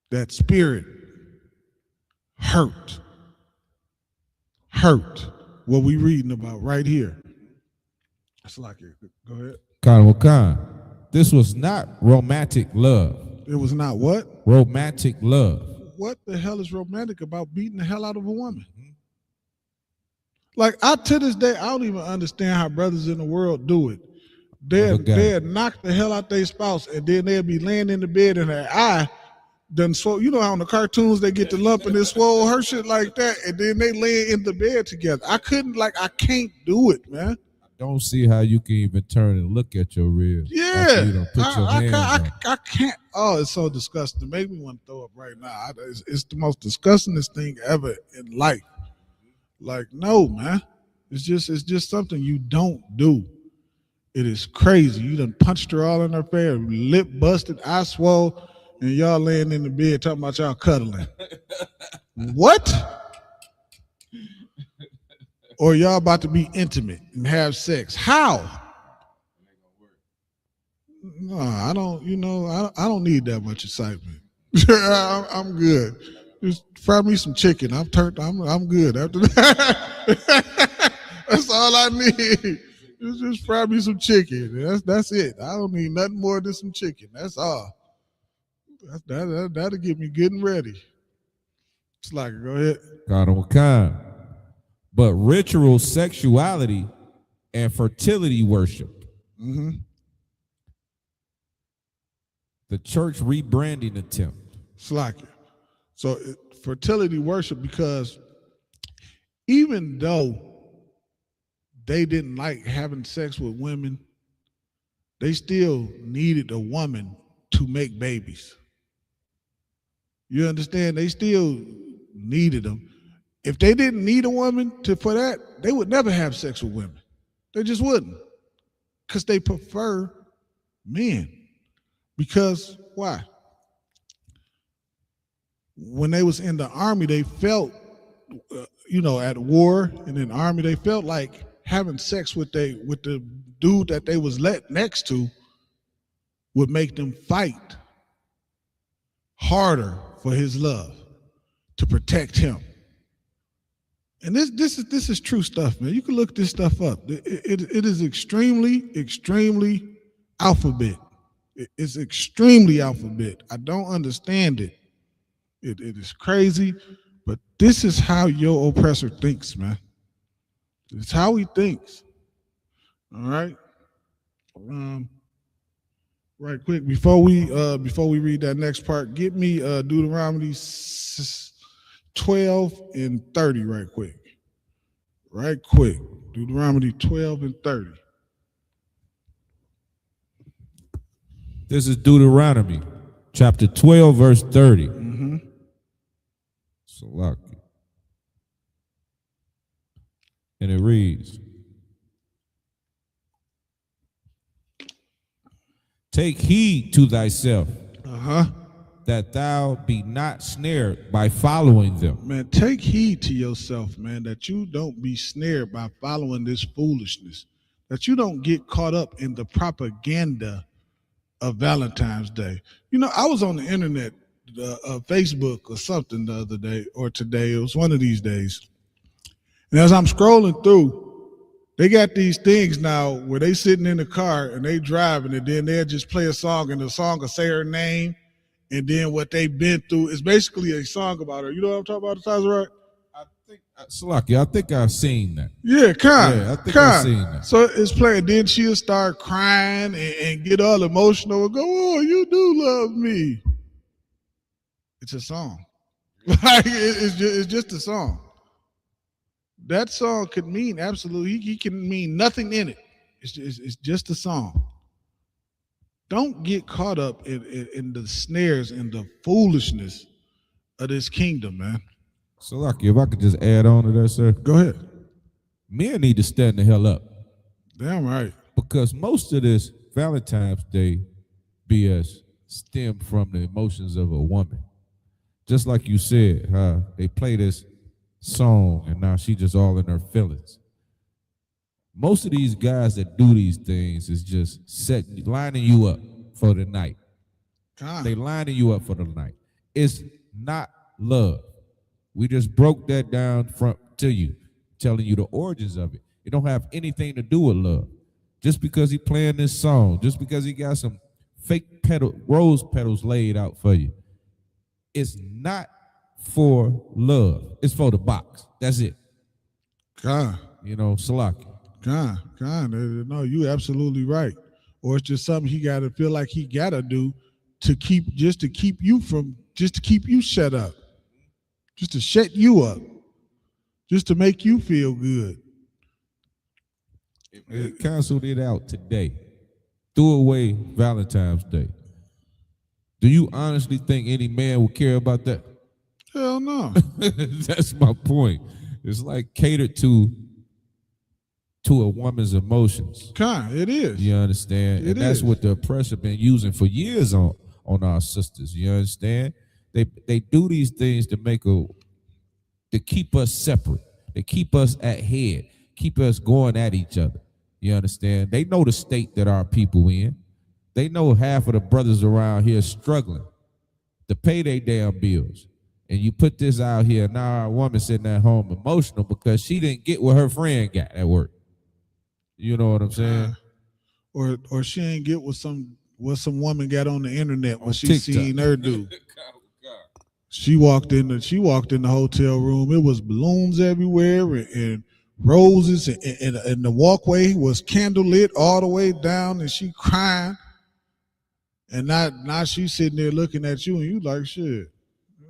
That spirit hurt. What we reading about right here. It's like it. Go ahead. Khan. This was not romantic love. It was not what? Romantic love. What the hell is romantic about beating the hell out of a woman? Like, to this day, I don't even understand how brothers in the world do it. They'd knock the hell out their spouse, and then they'll be laying in the bed and their eye done swole. You know how on the cartoons they get the lump and they swole her shit like that, and then they lay in the bed together. I can't do it, man. I don't see how you can even turn and look at your ribs. Yeah, I can't. Oh, it's so disgusting. It makes me want to throw up right now. It's the most disgustingest thing ever in life. Like, no, man. It's just something you don't do. It is crazy. You done punched her all in her face, lip busted, eye swole, and y'all laying in the bed talking about y'all cuddling. What? Or y'all about to be intimate and have sex. How? No, I don't, I don't need that much excitement. I'm good. Just fry me some chicken. I'm good after that. That's all I need. Just fry me some chicken. That's it. I don't need nothing more than some chicken. That's all. That'll get me good and ready. It's like, go ahead. Khan. But ritual sexuality and fertility worship. The church rebranding attempt. It's like it. So fertility worship, because even though they didn't like having sex with women, they still needed a woman to make babies. You understand? They still needed them. If they didn't need a woman for that, they would never have sex with women. They just wouldn't. Because they prefer men. Because why? When they was in the army, they felt at war and in the army, they felt like having sex with the dude that they was let next to would make them fight harder for his love to protect him. And this is true stuff, man. You can look this stuff up. It is extremely alphabet. It's extremely alphabet. I don't understand it. It is crazy, but this is how your oppressor thinks, man. It's how he thinks. All right. Right quick before we read that next part, get me Deuteronomy 12 and 30 right quick. Right quick. Deuteronomy 12 and 30. This is Deuteronomy chapter 12, verse 30. Mm-hmm. Salaki. And it reads, take heed to thyself that thou be not snared by following them. Man, take heed to yourself, man, that you don't be snared by following this foolishness, that you don't get caught up in the propaganda of Valentine's Day. I was on the internet, Facebook or something the other day or today. It was one of these days. And as I'm scrolling through, they got these things now where they sitting in the car and they driving, and then they'll just play a song, and the song will say her name, and then what they've been through is basically a song about her. You know what I'm talking about, Tazarite? Salaki, I think I've seen that. Yeah, I think I've seen that. So it's playing. Then she'll start crying and get all emotional and go, "Oh, you do love me." It's a song. Like it's just a song. That song could mean absolutely. He can mean nothing in it. It's just a song. Don't get caught up in the snares and the foolishness of this kingdom, man. So, Lucky, if I could just add on to that, sir. Go ahead. Men need to stand the hell up. Damn right. Because most of this Valentine's Day BS stemmed from the emotions of a woman. Just like you said, they play this song and now she just all in her feelings. Most of these guys that do these things is just lining you up for the night. They lining you up for the night. It's not love. We just broke that down to you, telling you the origins of it. It don't have anything to do with love. Just because he playing this song, just because he got some fake rose petals laid out for you, it's not for love. It's for the box. That's it. Salaki. No, you absolutely right. Or it's just something he got to feel like he got to do to keep you shut up. Just to shut you up. Just to make you feel good. If they canceled it out today, threw away Valentine's Day, do you honestly think any man would care about that? Hell no. That's my point. It's like catered to a woman's emotions. It is. You understand? And that's what the oppressor been using for years on our sisters. You understand? They do these things to keep us separate. They keep us at head, keep us going at each other. You understand? They know the state that our people in. They know half of the brothers around here struggling to pay their damn bills. And you put this out here, now our woman sitting at home emotional because she didn't get what her friend got at work. You know what I'm saying? Or she ain't get what some woman got on the internet when she seen her do. She walked in the hotel room. It was balloons everywhere and roses, and the walkway was candlelit all the way down, and she crying. And now she's sitting there looking at you, and you like, shit,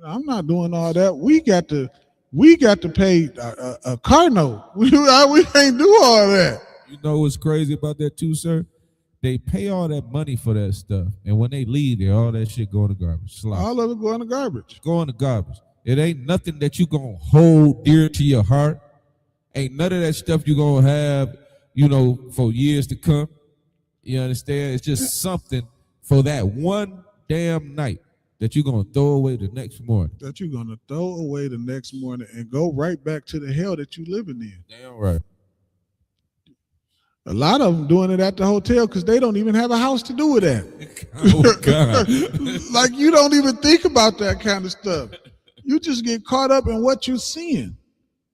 I'm not doing all that. We got to pay a car note. We can't do all that. You know what's crazy about that too, sir? They pay all that money for that stuff, and when they leave there, all that shit go in the garbage. All of it go in the garbage. Go in the garbage. It ain't nothing that you gonna hold dear to your heart. Ain't none of that stuff you gonna have, for years to come. You understand? It's just something for that one damn night that you're gonna throw away the next morning. That you're gonna throw away the next morning and go right back to the hell that you living in. Damn right. A lot of them doing it at the hotel because they don't even have a house to do it at. Oh God. Like you don't even think about that kind of stuff. You just get caught up in what you're seeing.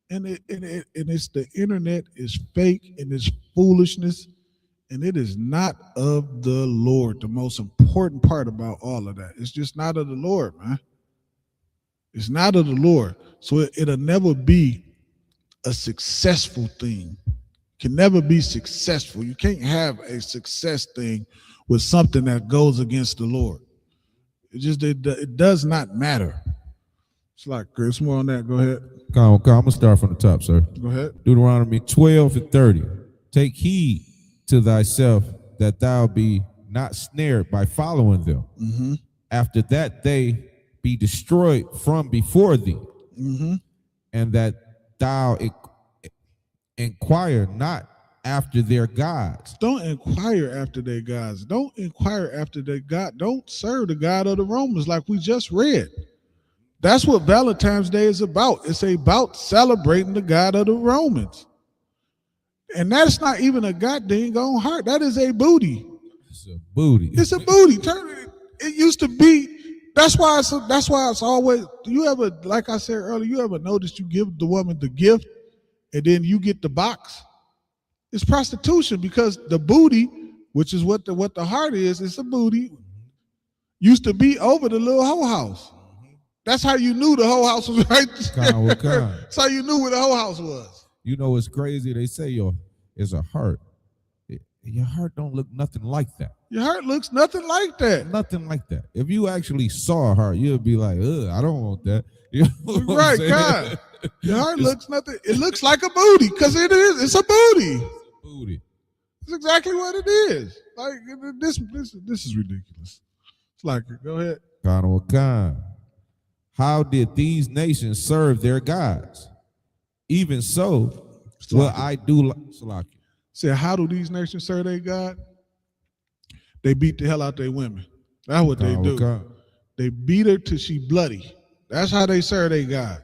And it's the internet is fake and it's foolishness. And it is not of the Lord. The most important part about all of that. It's just not of the Lord, man. It's not of the Lord. So it'll never be a successful thing. Can never be successful. You can't have a success thing with something that goes against the Lord. It does not matter. It's like, Chris, more on that. Go ahead. Come on, I'm gonna start from the top, sir. Go ahead. Deuteronomy 12:30. Take heed to thyself that thou be not snared by following them. Mm-hmm. After that they be destroyed from before thee, Mm-hmm. and that thou inquire not after their gods. Don't inquire after their gods. Don't inquire after their God. Don't serve the God of the Romans like we just read. That's what Valentine's Day is about. It's about celebrating the God of the Romans. And that's not even a goddamn on heart. That is a booty. It's a booty. It's a booty. It used to be. That's why it's always. You ever, like I said earlier, you ever notice you give the woman the gift and then you get the box? It's prostitution because the booty, which is what the heart is, it's a booty, used to be over the little whole house. That's how you knew the whole house was right there. That's how you knew where the whole house was. You know what's crazy? They say is a heart. Your heart don't look nothing like that. Your heart looks nothing like that. Nothing like that. If you actually saw a heart, you'd be like, ugh, I don't want that. You know right, God. Your heart looks nothing. It looks like a booty because it is. It's a booty. Booty. It's exactly what it is. Like this is ridiculous. It's like, go ahead. How did these nations serve their gods? Even so, will I do Salaki. Say, how do these nations serve their God? They beat the hell out their women. That's what they do. They beat her till she bloody. That's how they serve their God.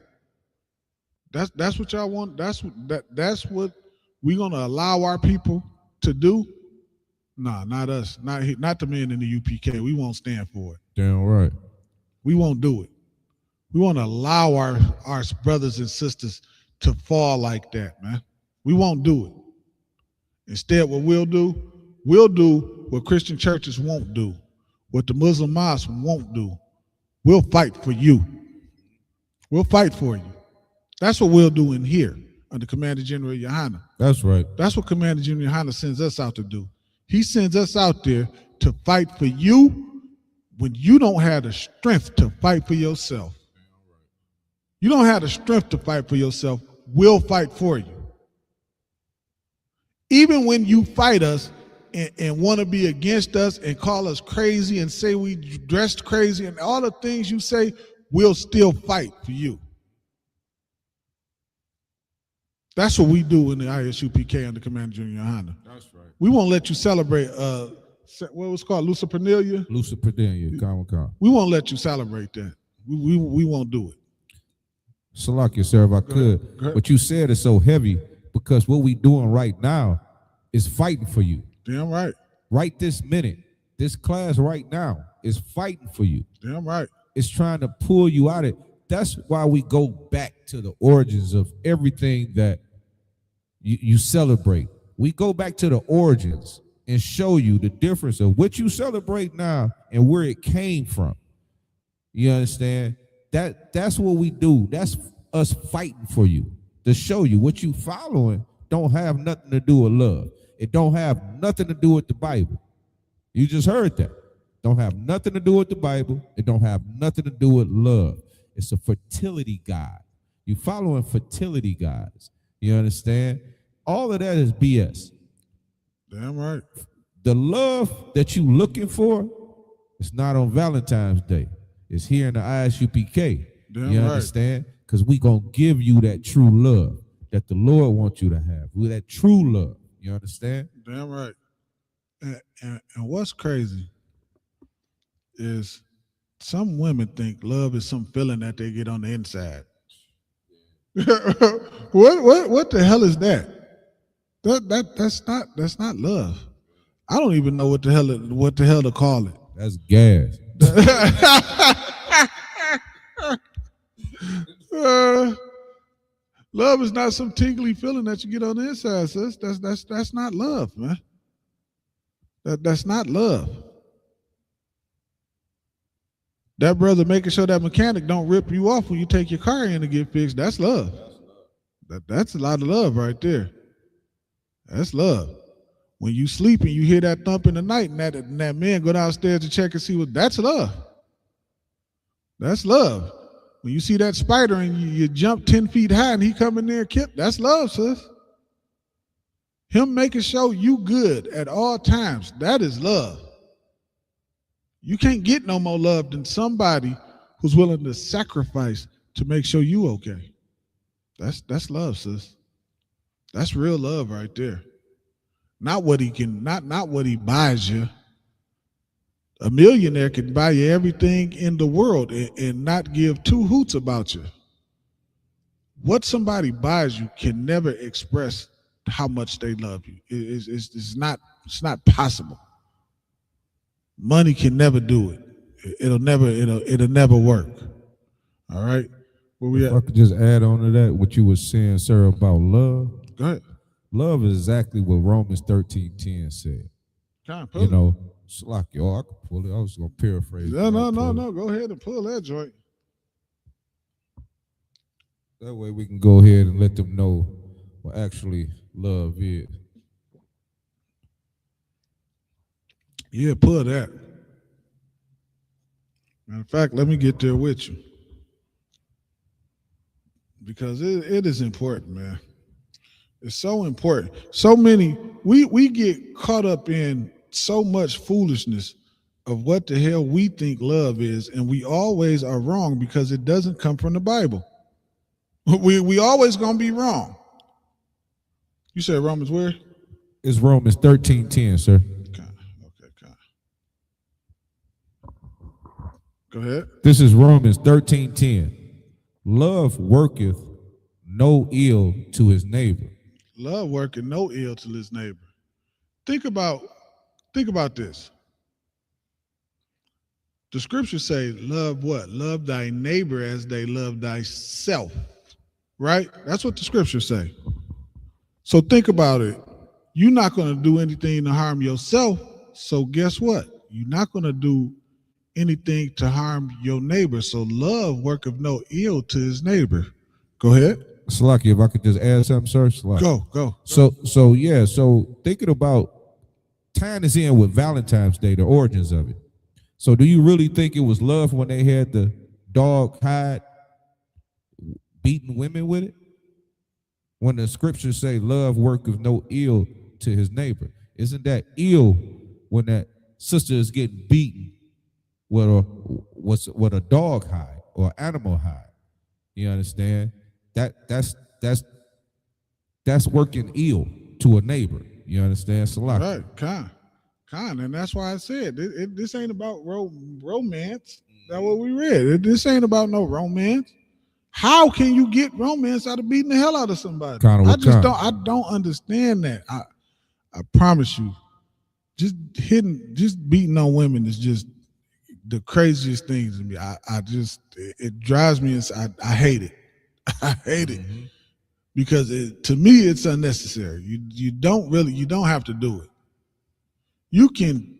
That's what y'all want. That's what we're gonna allow our people to do. Nah, not us. Not the men in the UPK. We won't stand for it. Damn right. We won't do it. We want to allow our brothers and sisters to fall like that, man. We won't do it. Instead, what we'll do what Christian churches won't do, what the Muslim mosques won't do. We'll fight for you. We'll fight for you. That's what we'll do in here under Commander General Yohana. That's right. That's what Commander General Yohana sends us out to do. He sends us out there to fight for you when you don't have the strength to fight for yourself. You don't have the strength to fight for yourself. We'll fight for you. Even when you fight us and want to be against us and call us crazy and say we dressed crazy and all the things you say, we'll still fight for you. That's what we do in the ISUPK under Commander Junior Yohana. That's right. We won't let you celebrate what was called Lucipernalia. Lucipernalia, We won't let you celebrate that. We won't do it. Salakia, sir, if I could. What you said is so heavy because what we doing right now is fighting for you. Damn right. Right this minute, this class right now is fighting for you. Damn right. It's trying to pull you out of it. That's why we go back to the origins of everything that you celebrate. We go back to the origins and show you the difference of what you celebrate now and where it came from. You understand? That's what we do. That's us fighting for you to show you what you following don't have nothing to do with love. It don't have nothing to do with the Bible. You just heard that. Don't have nothing to do with the Bible. It don't have nothing to do with love. It's a fertility god. You following fertility gods. You understand? All of that is BS. Damn right. The love that you looking for is not on Valentine's Day. It's here in the ISUPK. Damn you right. understand? Because we going to give you that true love that the Lord wants you to have. With that true love. You understand? Damn right. And what's crazy is Some women think love is some feeling that they get on the inside. What the hell is that? That's not love. I don't even know what the hell to call it. That's gas. Love is not some tingly feeling that you get on the inside, sis. That's not love, man. That's not love. That brother making sure that mechanic don't rip you off when you take your car in to get fixed, that's love. That's a lot of love right there. That's love. When you sleep and you hear that thump in the night and that man go downstairs to check and see what, that's love. That's love. When you see that spider and you jump 10 feet high and he come in there and kill, that's love, sis. Him making sure you good at all times, that is love. You can't get no more love than somebody who's willing to sacrifice to make sure you okay. That's love, sis. That's real love right there. Not what he can, not what he buys you. A millionaire can buy you everything in the world and not give two hoots about you. What somebody buys you can never express how much they love you. It's not possible. Money can never do it. It'll never work. All right. If I could just add on to that, what you were saying, sir, about love. Go ahead. Love is exactly what Romans 13:10 said. You know, it's like, I could pull it. I was gonna paraphrase. No. Go ahead and pull that joint. That way we can go ahead and let them know what actually love is. Yeah, pull that. Matter of fact, let me get there with you. Because it is important, man. It's so important. So many, we get caught up in so much foolishness of what the hell we think love is, and we always are wrong because it doesn't come from the Bible. We always gonna be wrong. You said Romans where? It's Romans 13:10, sir. Okay. Go ahead. This is Romans 13:10. Love worketh no ill to his neighbor. Love worketh no ill to his neighbor. Think about this. The scriptures say, love what? Love thy neighbor as they love thyself. Right? That's what the scriptures say. So think about it. You're not going to do anything to harm yourself. So guess what? You're not going to do anything to harm your neighbor. So love worketh no ill to his neighbor. Go ahead. Salaki, if I could just add something, sir. Salaki. Go. So thinking about tying this in with Valentine's Day, the origins of it. So do you really think it was love when they had the dog hide beating women with it? When the scriptures say love worketh no ill to his neighbor, isn't that ill when that sister is getting beaten with a dog hide or animal hide? You understand? That's working ill to a neighbor. You understand? Salaki. Right, Con, and that's why I said this ain't about romance. That's what we read. This ain't about no romance. How can you get romance out of beating the hell out of somebody? I don't understand that. I promise you, just beating on women is just the craziest things to me. It drives me inside. I hate it. I hate it because to me it's unnecessary. You don't have to do it. You can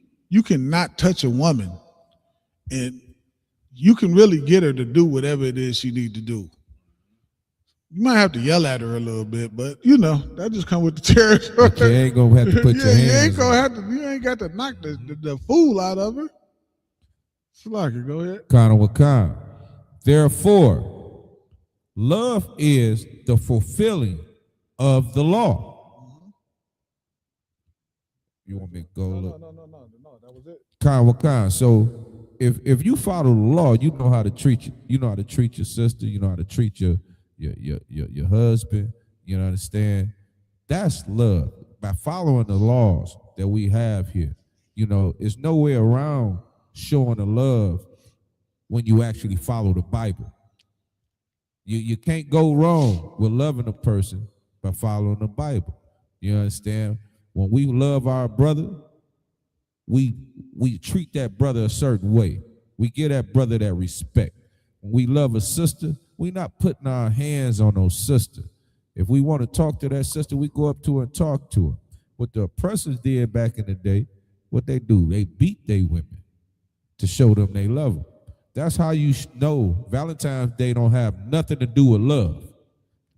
not touch a woman, and you can really get her to do whatever it is she need to do. You might have to yell at her a little bit, but that just come with the territory. But you ain't gonna have to put your hands. You ain't got to knock the fool out of her. Salaki, go ahead. Kana Wakan. Therefore, love is the fulfilling of the law. You want me to go? No. That was it. Kind. So if you follow the law, you know how to treat you. You know how to treat your sister. You know how to treat your husband. You understand? That's love. By following the laws that we have here, there's no way around showing the love when you actually follow the Bible. You can't go wrong with loving a person by following the Bible. You understand? When we love our brother, we treat that brother a certain way. We give that brother that respect. When we love a sister, we not putting our hands on no sister. If we want to talk to that sister, we go up to her and talk to her. What the oppressors did back in the day, what they do, they beat their women to show them they love them. That's how you know Valentine's Day don't have nothing to do with love.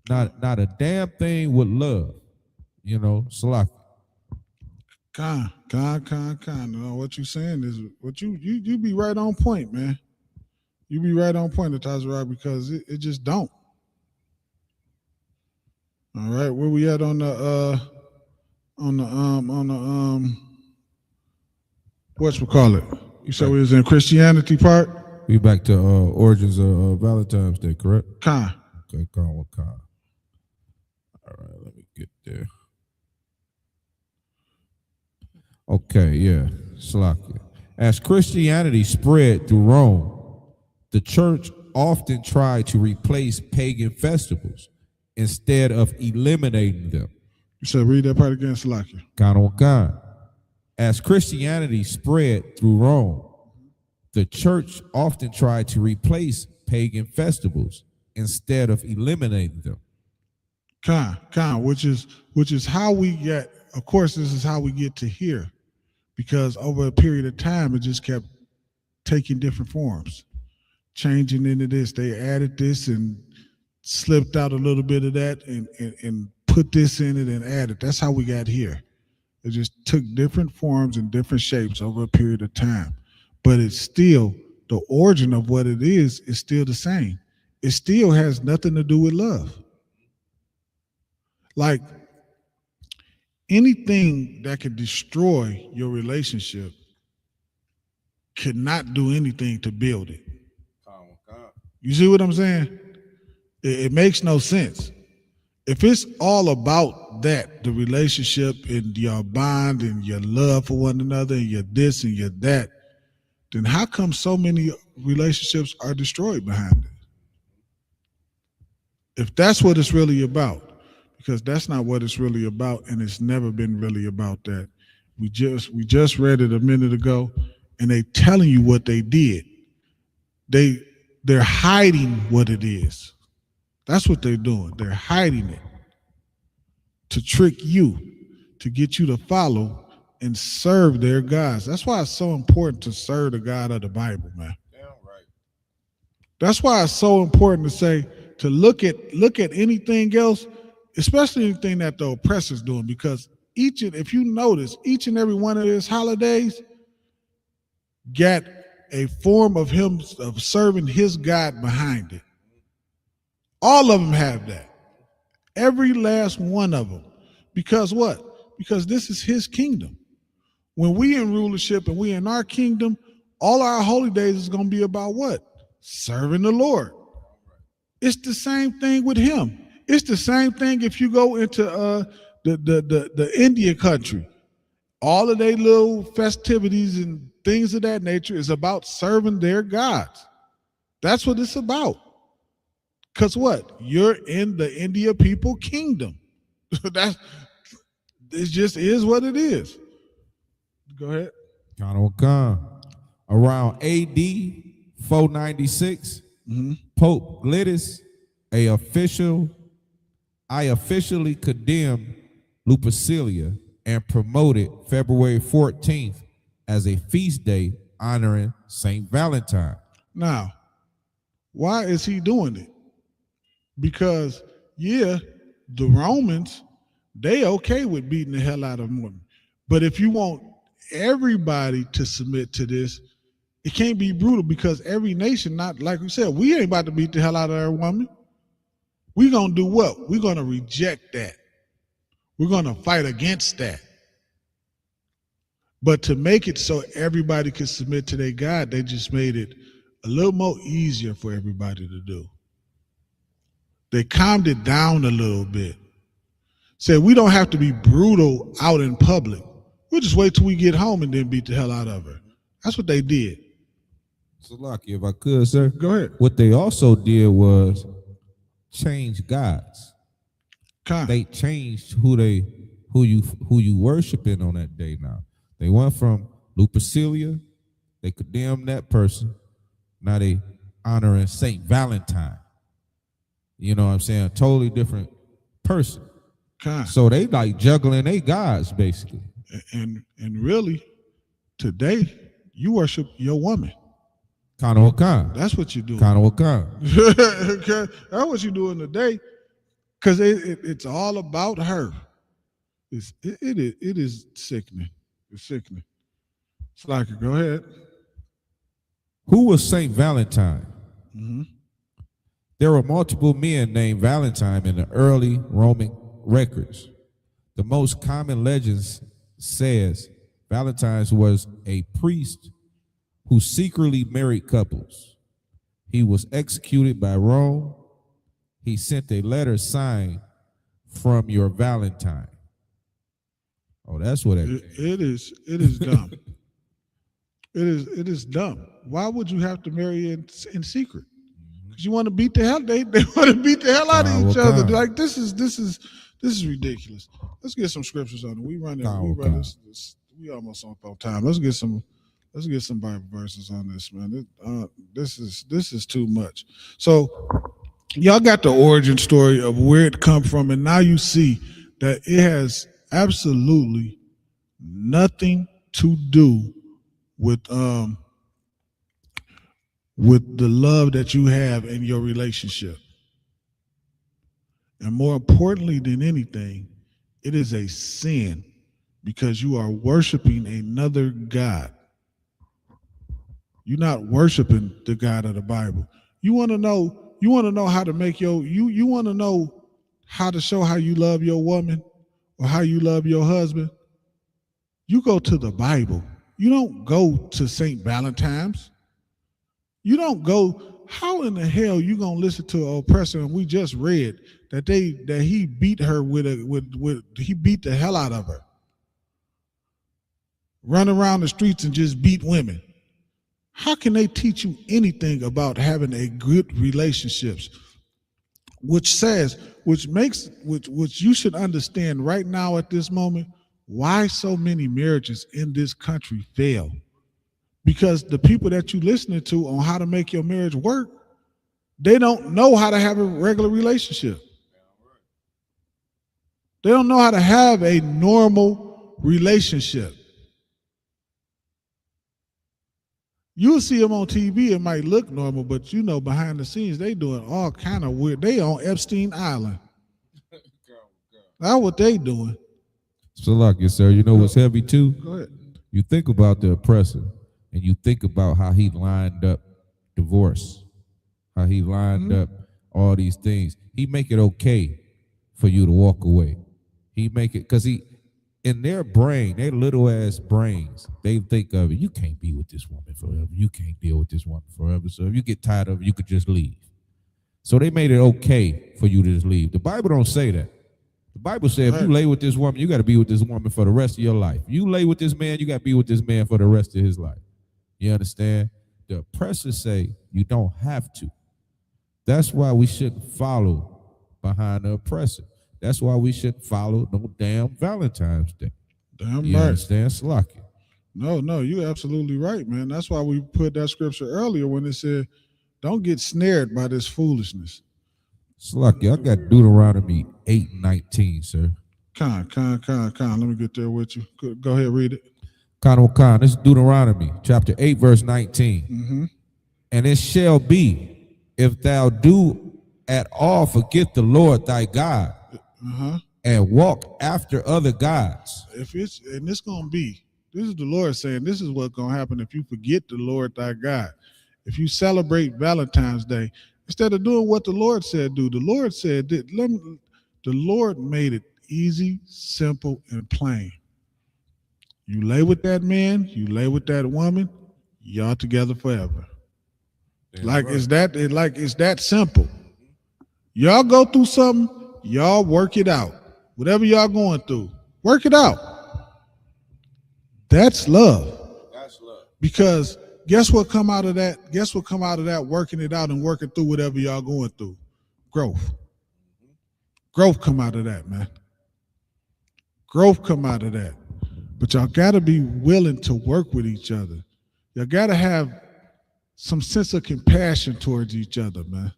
Not a damn thing with love. You know, Salaki. Con. No, what you saying is what you be right on point, man. You be right on point, Atazarah, because it just don't. All right, where we at on the whatchamacallit? You said we was in Christianity part? We back to origins of Valentine's Day, correct? Con. Okay, con. All right, let me get there. Okay, yeah, Salakia. As Christianity spread through Rome, the church often tried to replace pagan festivals instead of eliminating them. You said read that part again, Salakia. Con. As Christianity spread through Rome, the church often tried to replace pagan festivals instead of eliminating them. Con, which is how we get, of course, this is how we get to here, because over a period of time, it just kept taking different forms, changing into this. They added this and slipped out a little bit of that and put this in it and added. That's how we got here. It just took different forms and different shapes over a period of time. But it's still, the origin of what it is still the same. It still has nothing to do with love. Like anything that could destroy your relationship cannot do anything to build it. You see what I'm saying? It makes no sense. If it's all about that, the relationship and your bond and your love for one another and your this and your that, then how come so many relationships are destroyed behind it? If that's what it's really about, because that's not what it's really about, and it's never been really about that. We just read it a minute ago, and they telling you what they did. They're hiding what it is. That's what they're doing. They're hiding it to trick you, to get you to follow and serve their gods. That's why it's so important to serve the God of the Bible, man. Damn right. That's why it's so important to say, to look at anything else, especially anything that the oppressor's doing, because if you notice, each and every one of his holidays got a form of him of serving his God behind it. All of them have that. Every last one of them. Because what? Because this is his kingdom. When we in rulership and we in our kingdom, all our holy days is going to be about what? Serving the Lord. It's the same thing with him. It's the same thing if you go into the India country. All of their little festivities and things of that nature is about serving their gods. That's what it's about. Because what? You're in the India people kingdom. It just is what it is. Go ahead. Around AD 496, Pope Glittis, I officially condemned Lupercalia and promoted February 14th as a feast day honoring St. Valentine. Now, why is he doing it? Because, the Romans, they okay with beating the hell out of women. But if you want everybody to submit to this, it can't be brutal, because every nation, not like we said, we ain't about to beat the hell out of every woman. We're going to do what? We're going to reject that. We're going to fight against that. But to make it so everybody can submit to their God, they just made it a little more easier for everybody to do. They calmed it down a little bit. Said we don't have to be brutal out in public. We'll just wait till we get home and then beat the hell out of her. That's what they did. Salaki, if I could, sir. Go ahead. What they also did was change gods. They changed who you worshiping on that day now. They went from Lupercalia, they condemned that person. Now they honoring Saint Valentine. You know what I'm saying? Totally different person. So they like juggling their gods, basically. And really, today, you worship your woman. Kana Wakan. That's what you do. Kana Wakan. That's what you doing today. Because it's all about her. It is sickening. It's sickening. It's like, go ahead. Who was Saint Valentine? Mm-hmm. There were multiple men named Valentine in the early Roman records. The most common legends says Valentine was a priest who secretly married couples. He was executed by Rome. He sent a letter signed from your Valentine. Oh, that's what it is. It is dumb. It is dumb. Why would you have to marry in secret? Because you want to beat the hell. They want to beat the hell out of each other. Like this is ridiculous. Let's get some scriptures on it. We almost on time. Let's get some Bible verses on this, man. This is too much. So y'all got the origin story of where it come from, and now you see that it has absolutely nothing to do with the love that you have in your relationship. And more importantly than anything, it is a sin because you are worshiping another God. You're not worshiping the God of the Bible. You want to know how to make you want to know how to show how you love your woman or how you love your husband. You go to the Bible. You don't go to St. Valentine's. You don't go, how in the hell you gonna listen to an oppressor? And we just read that he beat her he beat the hell out of her. Run around the streets and just beat women. How can they teach you anything about having a good relationships? Which you should understand right now at this moment why so many marriages in this country fail. Because the people that you listening to on how to make your marriage work, they don't know how to have a regular relationship. They don't know how to have a normal relationship. You'll see them on TV, it might look normal, but behind the scenes, they doing all kind of weird. They on Epstein Island. That's what they doing. So lucky, sir. You know what's heavy too? Go ahead. You think about the oppressor, and you think about how he lined up divorce, how he lined up all these things. He make it okay for you to walk away. He make it, because in their brain, their little ass brains, they think of it, you can't be with this woman forever. You can't deal with this woman forever. So if you get tired of it, you could just leave. So they made it okay for you to just leave. The Bible don't say that. The Bible says if you lay with this woman, you got to be with this woman for the rest of your life. You lay with this man, you got to be with this man for the rest of his life. You understand? The oppressors say you don't have to. That's why we shouldn't follow behind the oppressor. That's why we shouldn't follow no damn Valentine's Day. Damn you right. Understand? Slaki. No, you're absolutely right, man. That's why we put that scripture earlier when it said, don't get snared by this foolishness. Slaki, I got Deuteronomy 8:19, sir. Con. Let me get there with you. Go ahead, read it. Con. This is Deuteronomy, chapter 8, verse 19. Mm-hmm. And it shall be, if thou do at all forget the Lord thy God, and walk after other gods. This is the Lord saying, this is what's going to happen if you forget the Lord thy God. If you celebrate Valentine's Day, instead of doing what the Lord said do, the Lord said, the Lord made it easy, simple, and plain. You lay with that man, you lay with that woman, y'all together forever. It's that simple. Y'all go through something, y'all work it out. Whatever y'all going through, work it out. That's love. That's love. Because guess what come out of that? Guess what come out of that? Working it out and working through whatever y'all going through. Growth. Growth come out of that, man. Growth come out of that. But y'all got to be willing to work with each other. Y'all got to have some sense of compassion towards each other, man.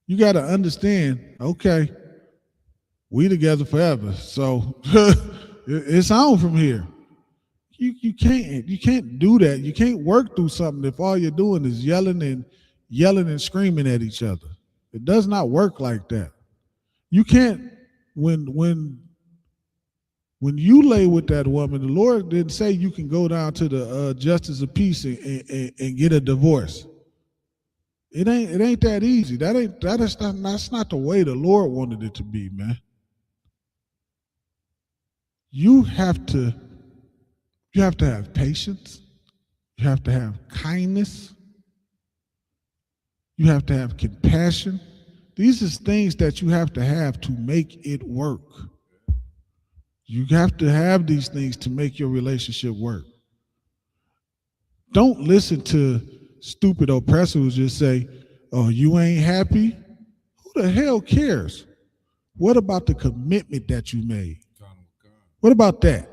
You got to understand, okay, we together forever, so it's on from here. You can't do that. You can't work through something if all you're doing is yelling and screaming at each other. It does not work like that. You can't when you lay with that woman, the Lord didn't say you can go down to the justice of peace and get a divorce. It ain't that easy. That's not the way the Lord wanted it to be, man. You have to have patience. You have to have kindness. You have to have compassion. These are things that you have to make it work. You have to have these things to make your relationship work. Don't listen to stupid oppressors who just say, oh, you ain't happy? Who the hell cares? What about the commitment that you made? What about that?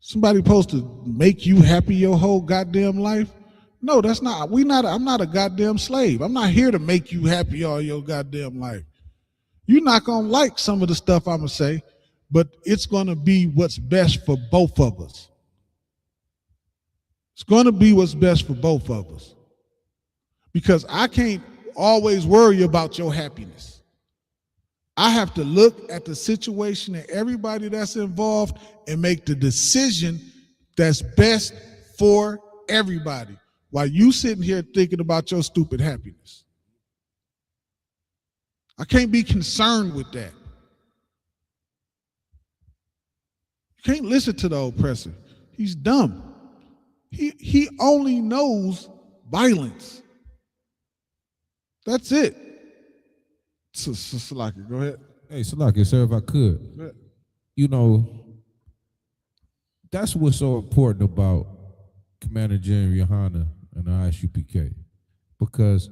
Somebody supposed to make you happy your whole goddamn life? No, that's not. I'm not a goddamn slave. I'm not here to make you happy all your goddamn life. You're not gonna like some of the stuff I'm gonna say, but it's gonna be what's best for both of us. It's gonna be what's best for both of us. Because I can't always worry about your happiness. I have to look at the situation and everybody that's involved and make the decision that's best for everybody while you sitting here thinking about your stupid happiness. I can't be concerned with that. You can't listen to the oppressor. He's dumb. He only knows violence. That's it. Salaki, go ahead. Hey, Salaki, sir, if I could. You know, that's what's so important about Commander General Yohana and the Isupk. Because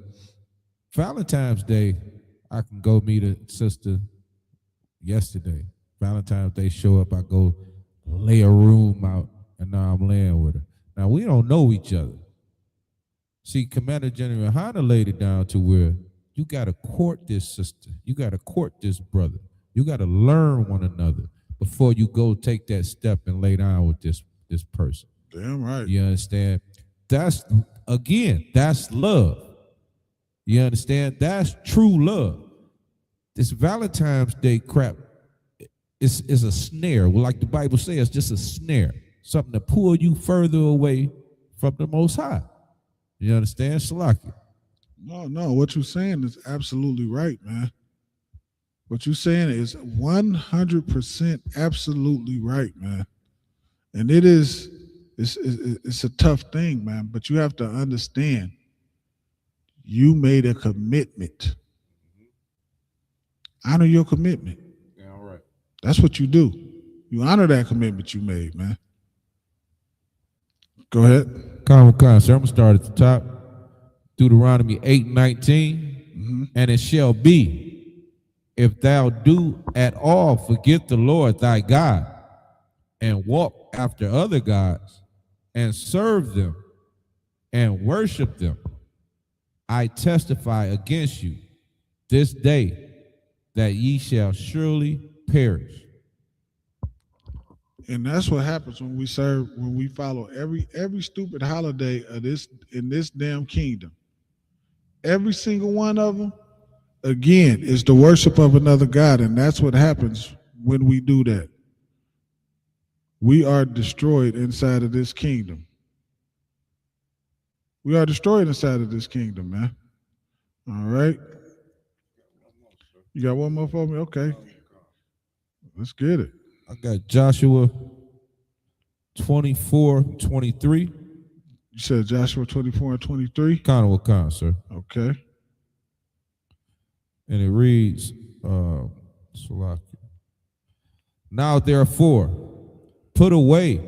Valentine's Day, I can go meet a sister yesterday. Valentine's Day show up, I go lay a room out, and now I'm laying with her. Now, we don't know each other. See, Commander General Yohana laid it down to where you got to court this sister. You got to court this brother. You got to learn one another before you go take that step and lay down with this person. Damn right. You understand? That's love. You understand? That's true love. This Valentine's Day crap is a snare. Well, like the Bible says, just a snare. Something to pull you further away from the Most High. You understand? Salaki. No. What you're saying is absolutely right, man. What you're saying is 100% absolutely right, man. And it's a tough thing, man. But you have to understand, you made a commitment. Honor your commitment. Yeah, all right. That's what you do. You honor that commitment you made, man. Go ahead. Con, sir. I'm going to start at the top. Deuteronomy 8:19. And it shall be, if thou do at all forget the Lord thy God, and walk after other gods, and serve them, and worship them, I testify against you this day that ye shall surely perish. And that's what happens when we follow every stupid holiday in this damn kingdom. Every single one of them, again, is the worship of another God, and that's what happens when we do that. We are destroyed inside of this kingdom. We are destroyed inside of this kingdom, man. All right. You got one more for me? Okay. Let's get it. I got Joshua 24:23. You said Joshua 24:23? Con, sir. Okay. And it reads, now therefore, put away,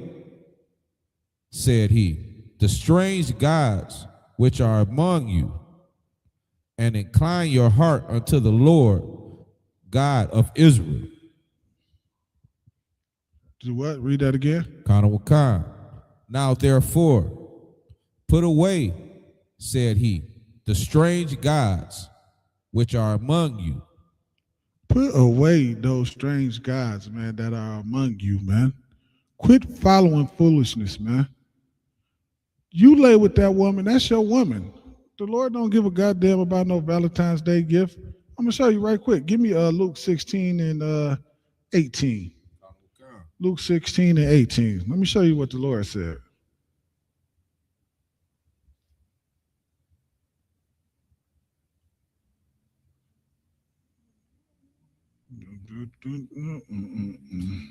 said he, the strange gods which are among you, and incline your heart unto the Lord God of Israel. Do what? Read that again. Kana Wakan. Now therefore, put away, said he, the strange gods which are among you. Put away those strange gods, man, that are among you, man. Quit following foolishness, man. You lay with that woman, that's your woman. The Lord don't give a goddamn about no Valentine's Day gift. I'm gonna show you right quick. Give me Luke 16 and 18. Luke 16 and 18. Let me show you what the Lord said.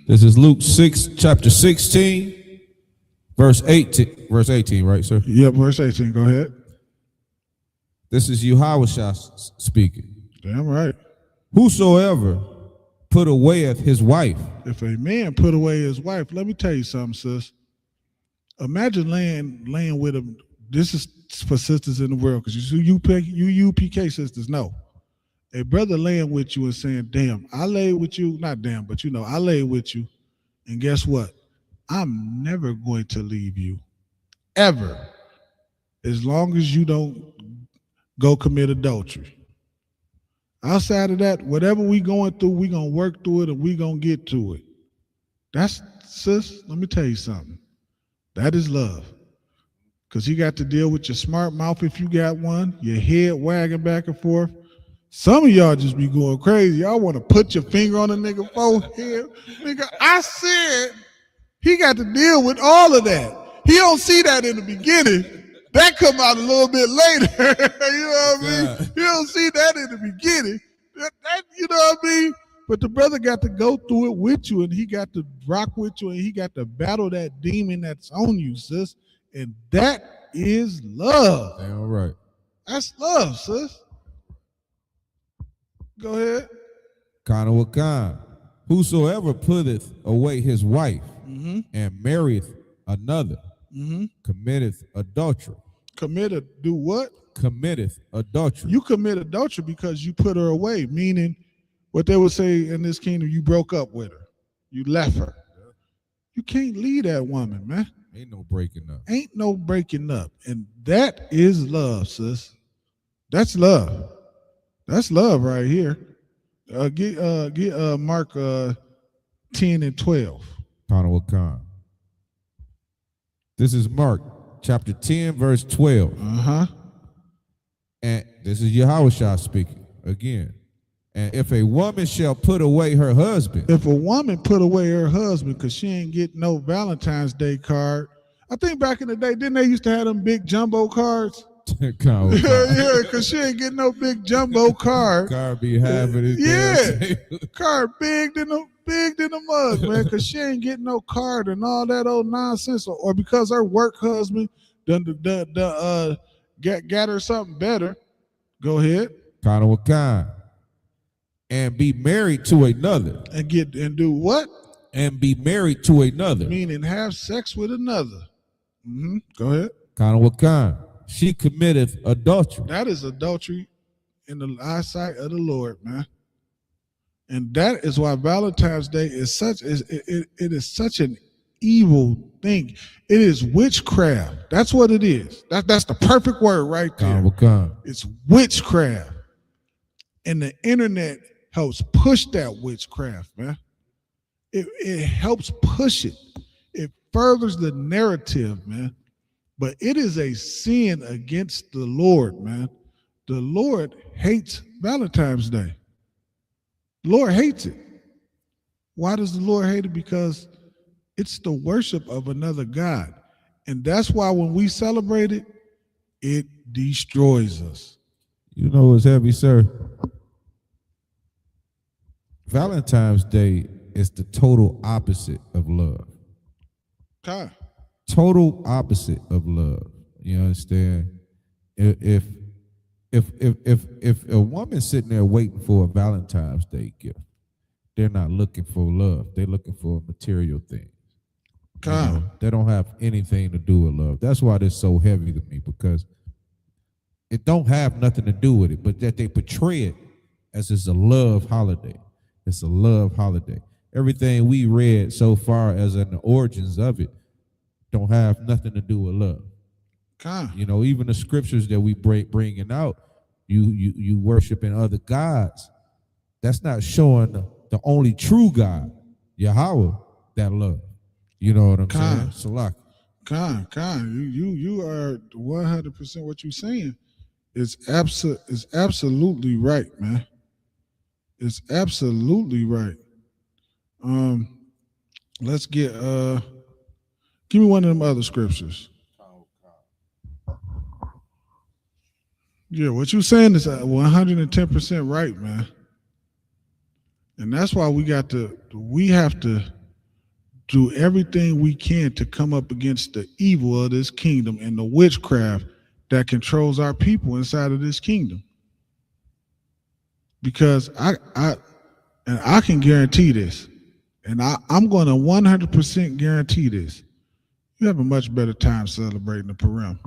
This is Luke 6, chapter 16, verse 18. Verse 18, right, sir? Yep, verse 18. Go ahead. This is Yahushua speaking. Damn right. Whosoever put away his wife. If a man put away his wife, let me tell you something, sis. Imagine laying with him. This is for sisters in the world, because you UPK sisters know. A brother laying with you and saying, damn, I laid with you, not damn, but you know, I laid with you, and guess what? I'm never going to leave you, ever, as long as you don't go commit adultery. Outside of that, whatever we going through, we going to work through it and we going to get to it. That's, sis, let me tell you something. That is love. Because you got to deal with your smart mouth if you got one, your head wagging back and forth. Some of y'all just be going crazy. Y'all want to put your finger on a nigga forehead. Nigga, I said he got to deal with all of that. He don't see that in the beginning. That come out a little bit later. You know what I mean? You don't see that in the beginning. That, you know what I mean? But the brother got to go through it with you, and he got to rock with you, and he got to battle that demon that's on you, sis. And that is love. Damn right. That's love, sis. Go ahead. Kana Wakan. Whosoever putteth away his wife and marrieth another committeth adultery. Do what? Committeth adultery. You commit adultery because you put her away, meaning what they would say in this kingdom, you broke up with her. You left her. You can't leave that woman, man. Ain't no breaking up. Ain't no breaking up. And that is love, sis. That's love. That's love right here. Get Mark 10 and 12. Kana Wakan. This is Mark chapter 10, verse 12. And this is Yahushua speaking again. And if a woman shall put away her husband. If a woman put away her husband because she ain't get no Valentine's Day card. I think back in the day, didn't they used to have them big jumbo cards? Yeah, because she ain't getting no big jumbo card. Card be having it. Yeah, card big than a mug, man, because she ain't getting no card and all that old nonsense, or because her work husband got her something better. Go ahead. Kana Wakan. And be married to another. And do what? And be married to another. Meaning have sex with another. Go ahead. Kana Wakan. She committeth adultery. That is adultery in the eyesight of the Lord, man. And that is why Valentine's Day is it is such an evil thing. It is witchcraft. That's what it is. That's the perfect word right there. It's witchcraft. And the internet helps push that witchcraft, man. It helps push it. It furthers the narrative, man. But it is a sin against the Lord, man. The Lord hates Valentine's Day. The Lord hates it. Why does the Lord hate it? Because it's the worship of another God. And that's why when we celebrate it, it destroys us. You know what's heavy, sir? Valentine's Day is the total opposite of love. Okay. Total opposite of love. You understand? If a woman's sitting there waiting for a Valentine's Day gift, they're not looking for love. They're looking for material things. They don't have anything to do with love. That's why it's so heavy to me, because it don't have nothing to do with it, but that they portray it as it's a love holiday. It's a love holiday. Everything we read so far as in the origins of it don't have nothing to do with love. You know, even the scriptures that we bringing out, you worshiping other gods. That's not showing the only true God, Yahweh, that love. You know what I'm saying? Salak. You are 100% what you're saying. It's absolutely right, man. It's absolutely right. Let's get give me one of them other scriptures. Yeah, what you're saying is 110% right, man. And that's why we have to do everything we can to come up against the evil of this kingdom and the witchcraft that controls our people inside of this kingdom. Because I can guarantee this, and I'm going to 100% guarantee this. You have a much better time celebrating the Purim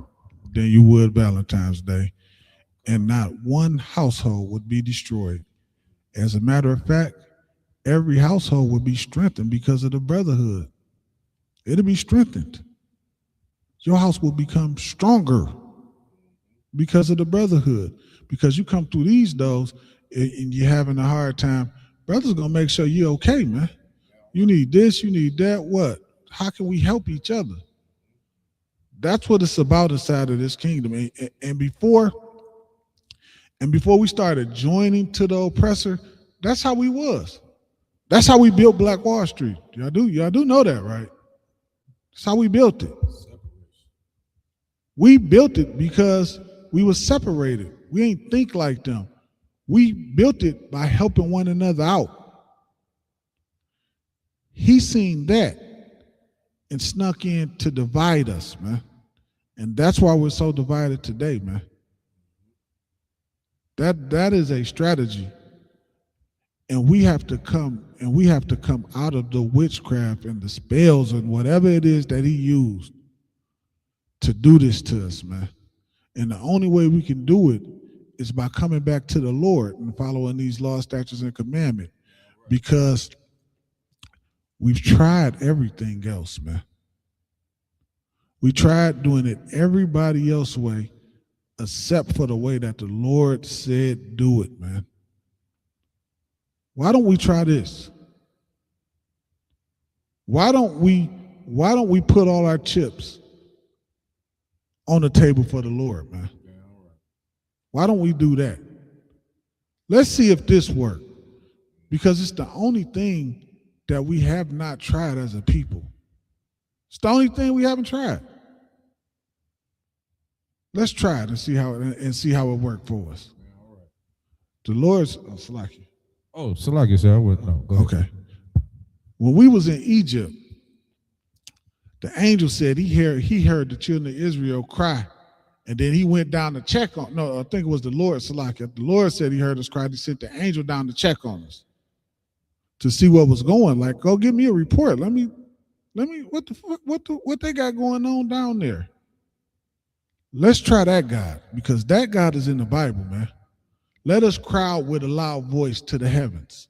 than you would Valentine's Day, and not one household would be destroyed. As a matter of fact, every household would be strengthened because of the brotherhood. It'll be strengthened. Your house will become stronger because of the brotherhood. Because you come through these doors and you're having a hard time, brothers gonna make sure you're okay, man. You need this, you need that. What? How can we help each other? That's what it's about inside of this kingdom. And before we started joining to the oppressor, that's how we was. That's how we built Black Wall Street. Y'all do know that, right? That's how we built it. We built it because we were separated. We ain't think like them. We built it by helping one another out. He seen that and snuck in to divide us, man. And that's why we're so divided today, man. That is a strategy. And we have to come out of the witchcraft and the spells and whatever it is that he used to do this to us, man. And the only way we can do it is by coming back to the Lord and following these laws, statutes, and commandments. Because we've tried everything else, man. We tried doing it everybody else's way except for the way that the Lord said do it, man. Why don't we try this? Why don't we put all our chips on the table for the Lord, man? Why don't we do that? Let's see if this works. Because it's the only thing that we have not tried as a people. It's the only thing we haven't tried. Let's try it and see how it worked for us. The Lord's Salaki. Oh, Salaki, sir. I wouldn't know. Okay. When we was in Egypt, the angel said he heard the children of Israel cry, and then he went down to check on. No, I think it was the Lord, Salaki. The Lord said he heard us cry. He sent the angel down to check on us to see what was going. Like, go give me a report. Let me. What they got going on down there? Let's try that God, because that God is in the Bible, man. Let us cry out with a loud voice to the heavens.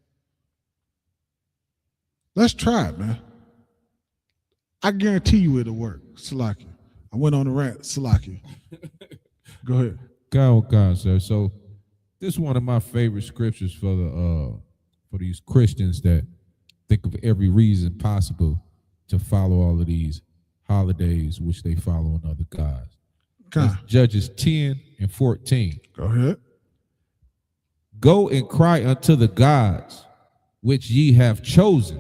Let's try it, man. I guarantee you it'll work. Salaki. I went on a rant. Salaki. Go ahead. God, sir. So this is one of my favorite scriptures for these Christians that think of every reason possible to follow all of these holidays which they follow in other gods. Judges 10 and 14. Go ahead. Go and cry unto the gods which ye have chosen.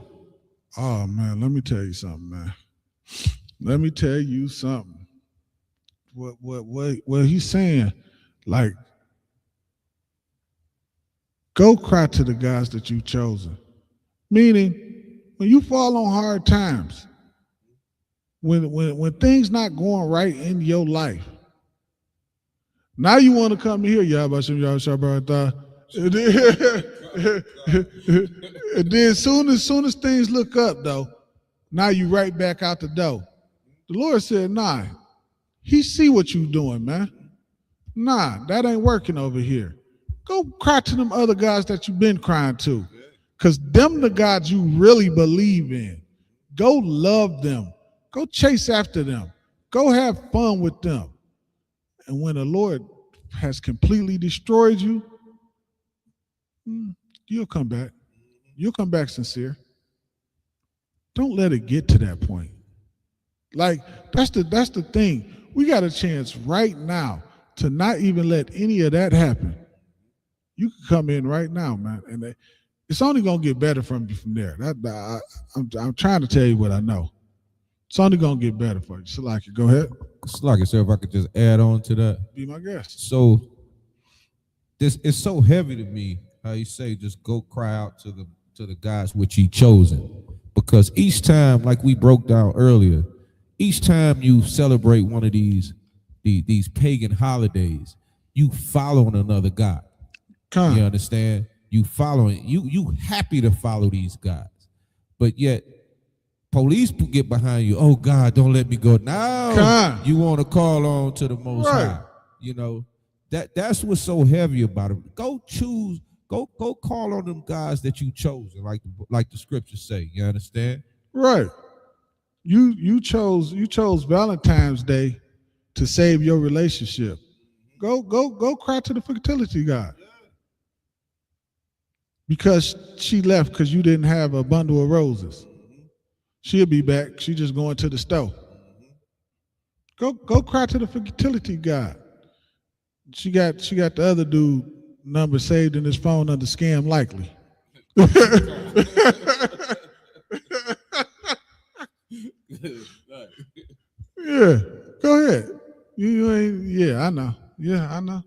Oh, man, let me tell you something, man. Let me tell you something. What he's saying, like, go cry to the gods that you've chosen. Meaning, when you fall on hard times, when things not going right in your life, now you want to come here, and then soon as things look up, though, Now you right back out the door. The Lord said, nah, he see what you doing, man. Nah, that ain't working over here. Go cry to them other guys that you've been crying to. Because them the gods you really believe in. Go love them. Go chase after them. Go have fun with them. And when the Lord has completely destroyed you, you'll come back. You'll come back sincere. Don't let it get to that point. Like, that's the thing. We got a chance right now to not even let any of that happen. You can come in right now, man, and it's only gonna get better from there. I'm trying to tell you what I know. It's only gonna get better for you. Salaki, go ahead. Salaki, sir, if I could just add on to that. Be my guest. So this is so heavy to me. How you say, just go cry out to the guys which he chosen, because each time, like we broke down earlier, each time you celebrate one of these pagan holidays, you following another god. You understand? You following, you happy to follow these guys, but yet police get behind you. Oh God, don't let me go. Now you want to call on to the Most High. You know, that's what's so heavy about it. Go choose, go call on them guys that you chosen, like the scriptures say. You understand? Right. You chose Valentine's Day to save your relationship. Go cry to the fertility god. Because she left because you didn't have a bundle of roses. She'll be back. She just going to the store. Go cry to the fertility god. She got the other dude number saved in his phone under scam likely. Yeah, go ahead. You ain't. Yeah, I know. Yeah, I know.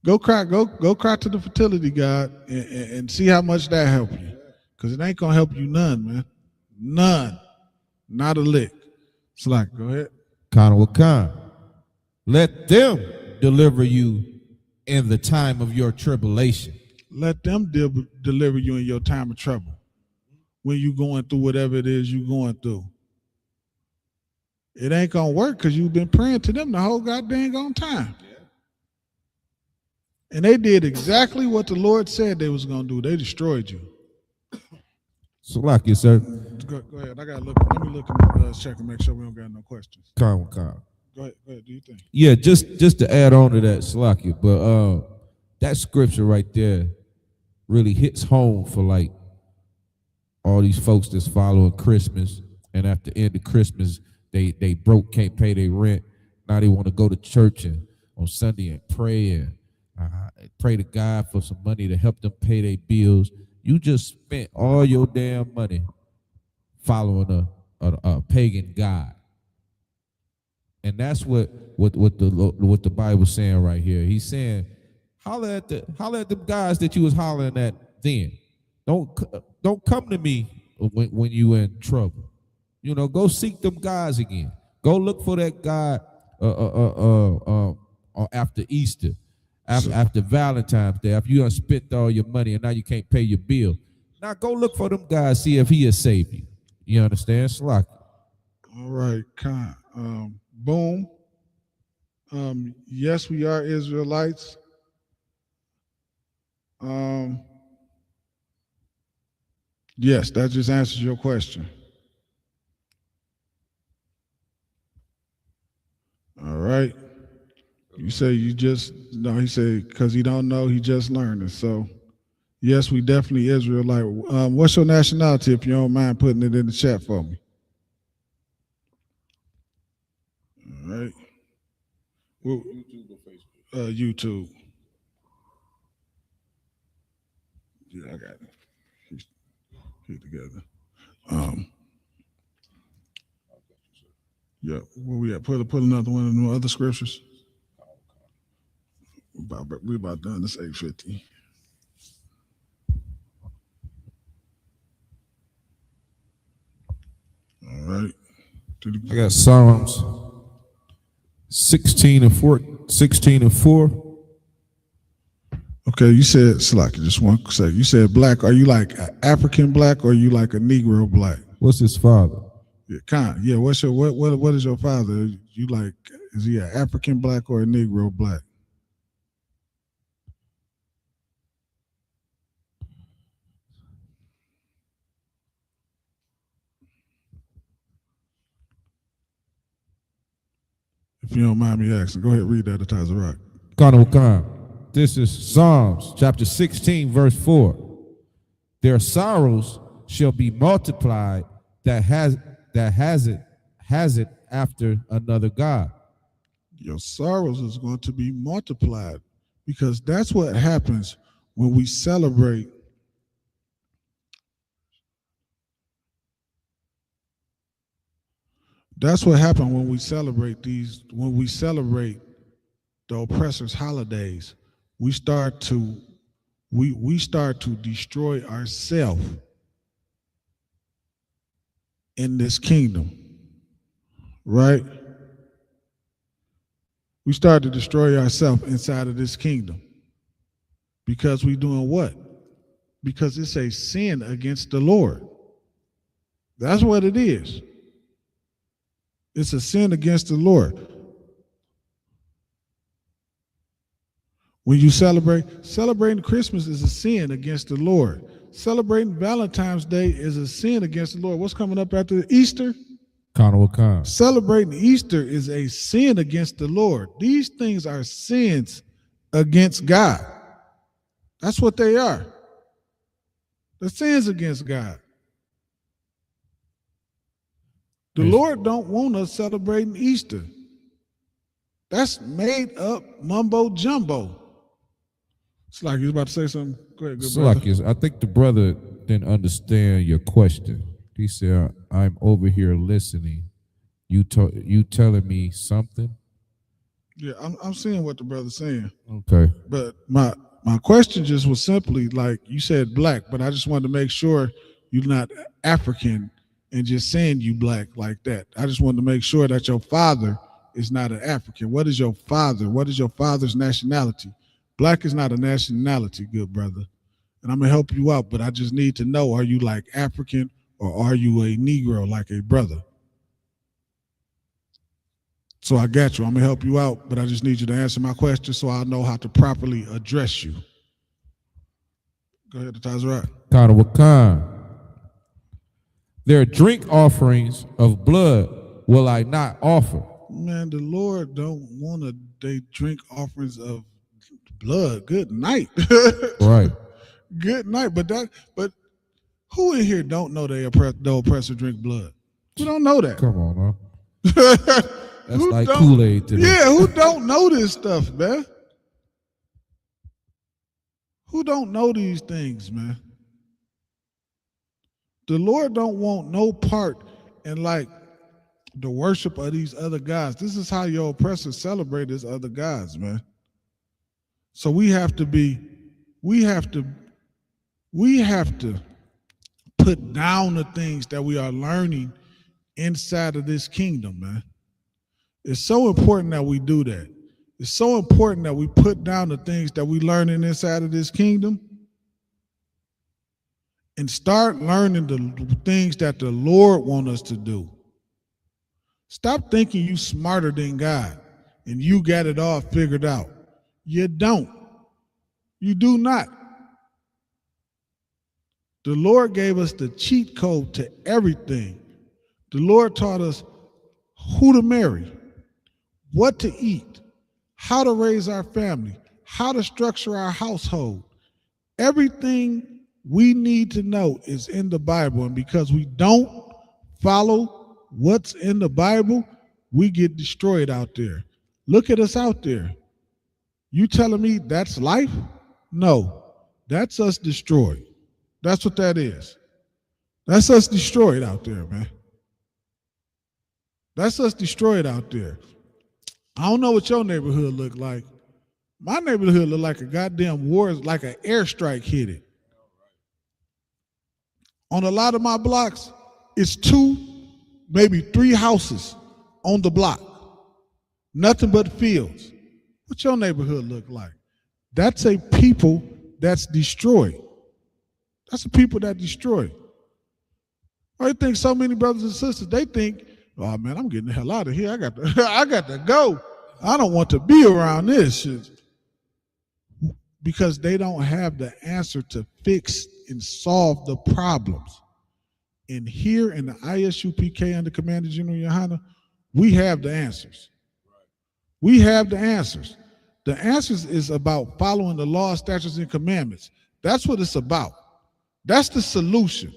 Go cry to the fertility god and see how much that help you. Because it ain't gonna help you none, man. None. Not a lick. It's like, go ahead. Khan. Let them deliver you in the time of your tribulation. Let them deliver you in your time of trouble. When you going through whatever it is you going through. It ain't gonna work because you've been praying to them the whole goddamn time. And they did exactly what the Lord said they was gonna do. They destroyed you. So like you, sir. Go ahead. I gotta look. Let me look and check and make sure we don't got no questions. Khan. Go ahead. Do you think? Yeah, just to add on to that, Salaki, but that scripture right there really hits home for like all these folks that's following Christmas, and after the end of Christmas, they broke, can't pay their rent. Now they want to go to church and on Sunday and pray to God for some money to help them pay their bills. You just spent all your damn money following a pagan god. And that's what the Bible's saying right here. He's saying, holler at them guys that you was hollering at then. Don't come to me when you in trouble. You know, go seek them guys again. Go look for that God after Easter, after Valentine's Day, after you done spent all your money and now you can't pay your bill. Now go look for them guys, see if he will save you. You understand? Slack. All right, Khan. Boom. Yes, we are Israelites. Yes, that just answers your question. All right. You say you just, no, he said, because he don't know, he just learning. So, yes, we definitely Israelite. What's your nationality, if you don't mind putting it in the chat for me? All right. Well, YouTube or Facebook? YouTube. Yeah, I got it. Get together. Yeah, where we at? Put another one of the other scriptures. We about done. It's 8:50. All right. I got Psalms 16 and 4. Okay, you said, Salaki, just one second. You said black. Are you like an African black or are you like a Negro black? What's his father? Yeah, Khan. Yeah, what is your father? You like, is he an African black or a Negro black? If you don't mind me asking, go ahead and read that at Tazarak. Khan. This is Psalms chapter 16, verse 4. Their sorrows shall be multiplied that has it after another God. Your sorrows is going to be multiplied, because that's what happens when we celebrate. That's what happened when we celebrate the oppressor's holidays. We start to destroy ourselves in this kingdom, right? We start to destroy ourselves inside of this kingdom because we doing what? Because it's a sin against the Lord. That's what it is. It's a sin against the Lord. When you celebrating Christmas is a sin against the Lord. Celebrating Valentine's Day is a sin against the Lord. What's coming up after Easter? Khan. Celebrating Easter is a sin against the Lord. These things are sins against God. That's what they are. The sins against God. The Lord don't want us celebrating Easter. That's made up mumbo jumbo. It's like you're about to say something. Go ahead, good brother. I think the brother didn't understand your question. He said, "I'm over here listening. You telling me something?" Yeah, I'm seeing what the brother's saying. Okay. But my question just was simply like, you said black, but I just wanted to make sure you're not African and just saying you black like that. I just wanted to make sure that your father is not an African. What is your father? What is your father's nationality? Black is not a nationality, good brother. And I'm going to help you out, but I just need to know, are you like African or are you a Negro like a brother? So I got you. I'm going to help you out, but I just need you to answer my question so I know how to properly address you. Go ahead, Tazarak. Khan. Their drink offerings of blood will I not offer. Man, the Lord don't want they drink offerings of blood. Good night. Right. Good night. But who in here don't know the oppressor drink blood? Who don't know that? Come on, man. That's like Kool-Aid to them. Yeah, who don't know this stuff, man? Who don't know these things, man? The Lord don't want no part in like the worship of these other gods. This is how your oppressors celebrate these other gods, man. So we have to put down the things that we are learning inside of this kingdom, man. It's so important that we do that. It's so important that we put down the things that we learning inside of this kingdom and start learning the things that the Lord wants us to do. Stop thinking you smarter than God and you got it all figured out. You don't. You do not. The Lord gave us the cheat code to everything. The Lord taught us who to marry, what to eat, how to raise our family, how to structure our household. Everything we need to know is in the Bible, and because we don't follow what's in the Bible, we get destroyed out there. Look at us out there. You telling me that's life? No, that's us destroyed. That's what that is. That's us destroyed out there, man. That's us destroyed out there. I don't know what your neighborhood look like. My neighborhood look like a goddamn war, like an airstrike hit it. On a lot of my blocks, it's 2, maybe 3 houses on the block. Nothing but fields. What your neighborhood look like? That's a people that's destroyed. That's the people that destroy. I think so many brothers and sisters, they think, oh man, I'm getting the hell out of here. I got to go. I don't want to be around this shit. Because they don't have the answer to fix and solve the problems. And here in the ISUPK under Commander General Yohana, we have the answers. We have the answers. The answers is about following the law, statutes, and commandments. That's what it's about. That's the solution.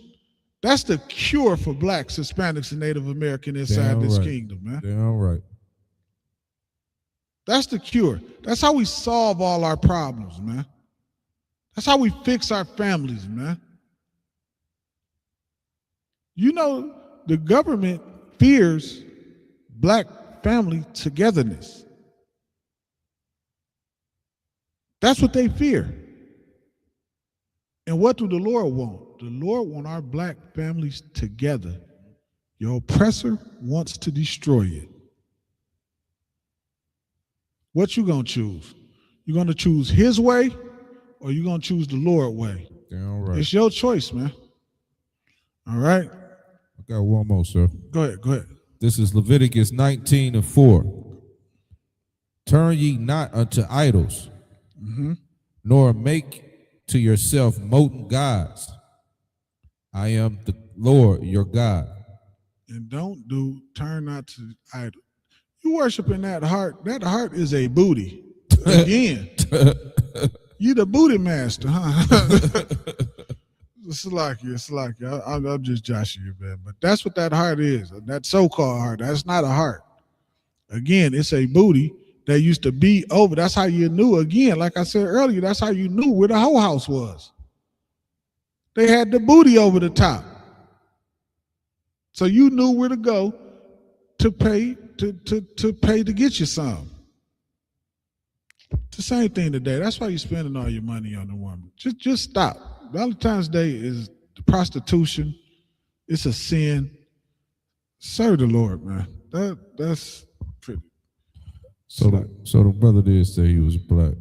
That's the cure for blacks, Hispanics, and Native American inside this kingdom, man. Damn right. That's the cure. That's how we solve all our problems, man. That's how we fix our families, man. You know, the government fears black family togetherness. That's what they fear. And what do the Lord want? The Lord wants our black families together. Your oppressor wants to destroy it. What you gonna choose? You gonna choose his way, or you gonna choose the Lord way? Damn right. It's your choice, man. All right. I got one more, sir. Go ahead. This is Leviticus 19:4. Turn ye not unto idols, nor make to yourself molten gods. I am the Lord your God. And turn not to idol. You worshiping that heart. That heart is a booty. Again. You the booty master, huh? It's like I'm just joshing you, man. But that's what that heart is. That so-called heart. That's not a heart. Again, it's a booty that used to be over. That's how you knew. Again, like I said earlier, that's how you knew where the whole house was. They had the booty over the top. So you knew where to go to pay to get you some. It's the same thing today. That's why you're spending all your money on the woman. Just stop. Valentine's Day is prostitution. It's a sin. Serve the Lord, man. That's pretty. So the brother did say he was black.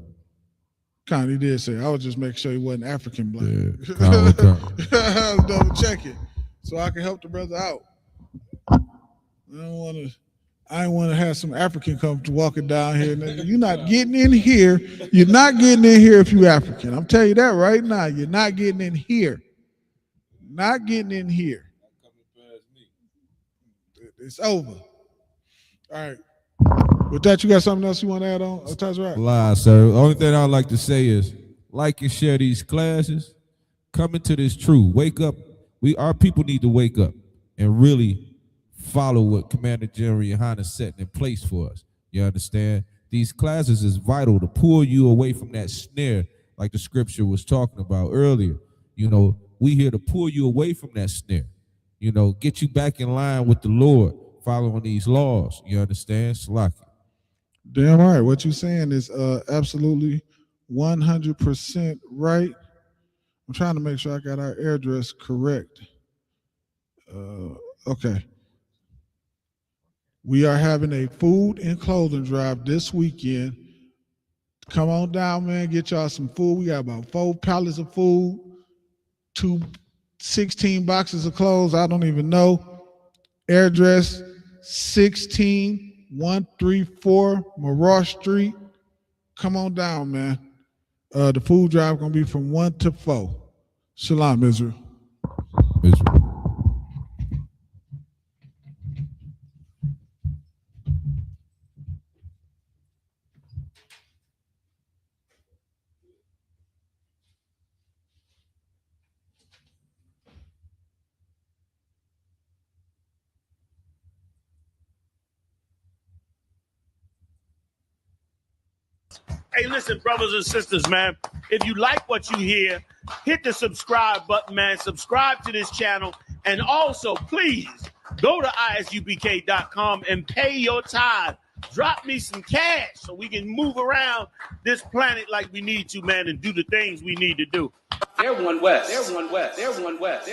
He did say. I was just making sure he wasn't African black. Yeah, I was double checking so I can help the brother out. I don't want to have some African come to walking down here. You're not getting in here. You're not getting in here if you're African. I'm telling you that right now. You're not getting in here. Not getting in here. It's over. All right. With that, you got something else you want to add on? Lie, sir. The only thing I'd like to say is like and share these classes. Come into this truth. Wake up. Our people need to wake up and really follow what Commander General Yohana is setting in place for us. You understand? These classes is vital to pull you away from that snare, like the scripture was talking about earlier. You know, we here to pull you away from that snare. You know, get you back in line with the Lord, following these laws. You understand? Salaki. Damn right. What you're saying is absolutely 100% right. I'm trying to make sure I got our address correct. Okay. We are having a food and clothing drive this weekend. Come on down, man. Get y'all some food. We got about 4 pallets of food, 16 boxes of clothes. I don't even know. Address 16134 Marosh Street. Come on down, man. The food drive gonna be from 1 to 4. Shalom, Israel. Hey, listen, brothers and sisters, man. If you like what you hear, hit the subscribe button, man. Subscribe to this channel. And also, please, go to isupk.com and pay your tithe. Drop me some cash so we can move around this planet like we need to, man, and do the things we need to do. Everyone west. Everyone west. Everyone west.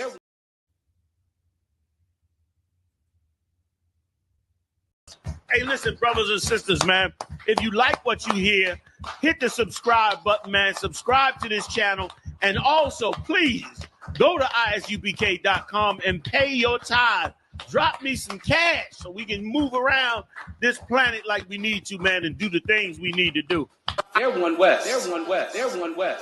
Hey, listen, brothers and sisters, man. If you like what you hear, hit the subscribe button, man. Subscribe to this channel. And also, please, Go to isupk.com and pay your tithe. Drop me some cash so we can move around this planet like we need to, man, and do the things we need to do. They're one West. They're one West. They're one West.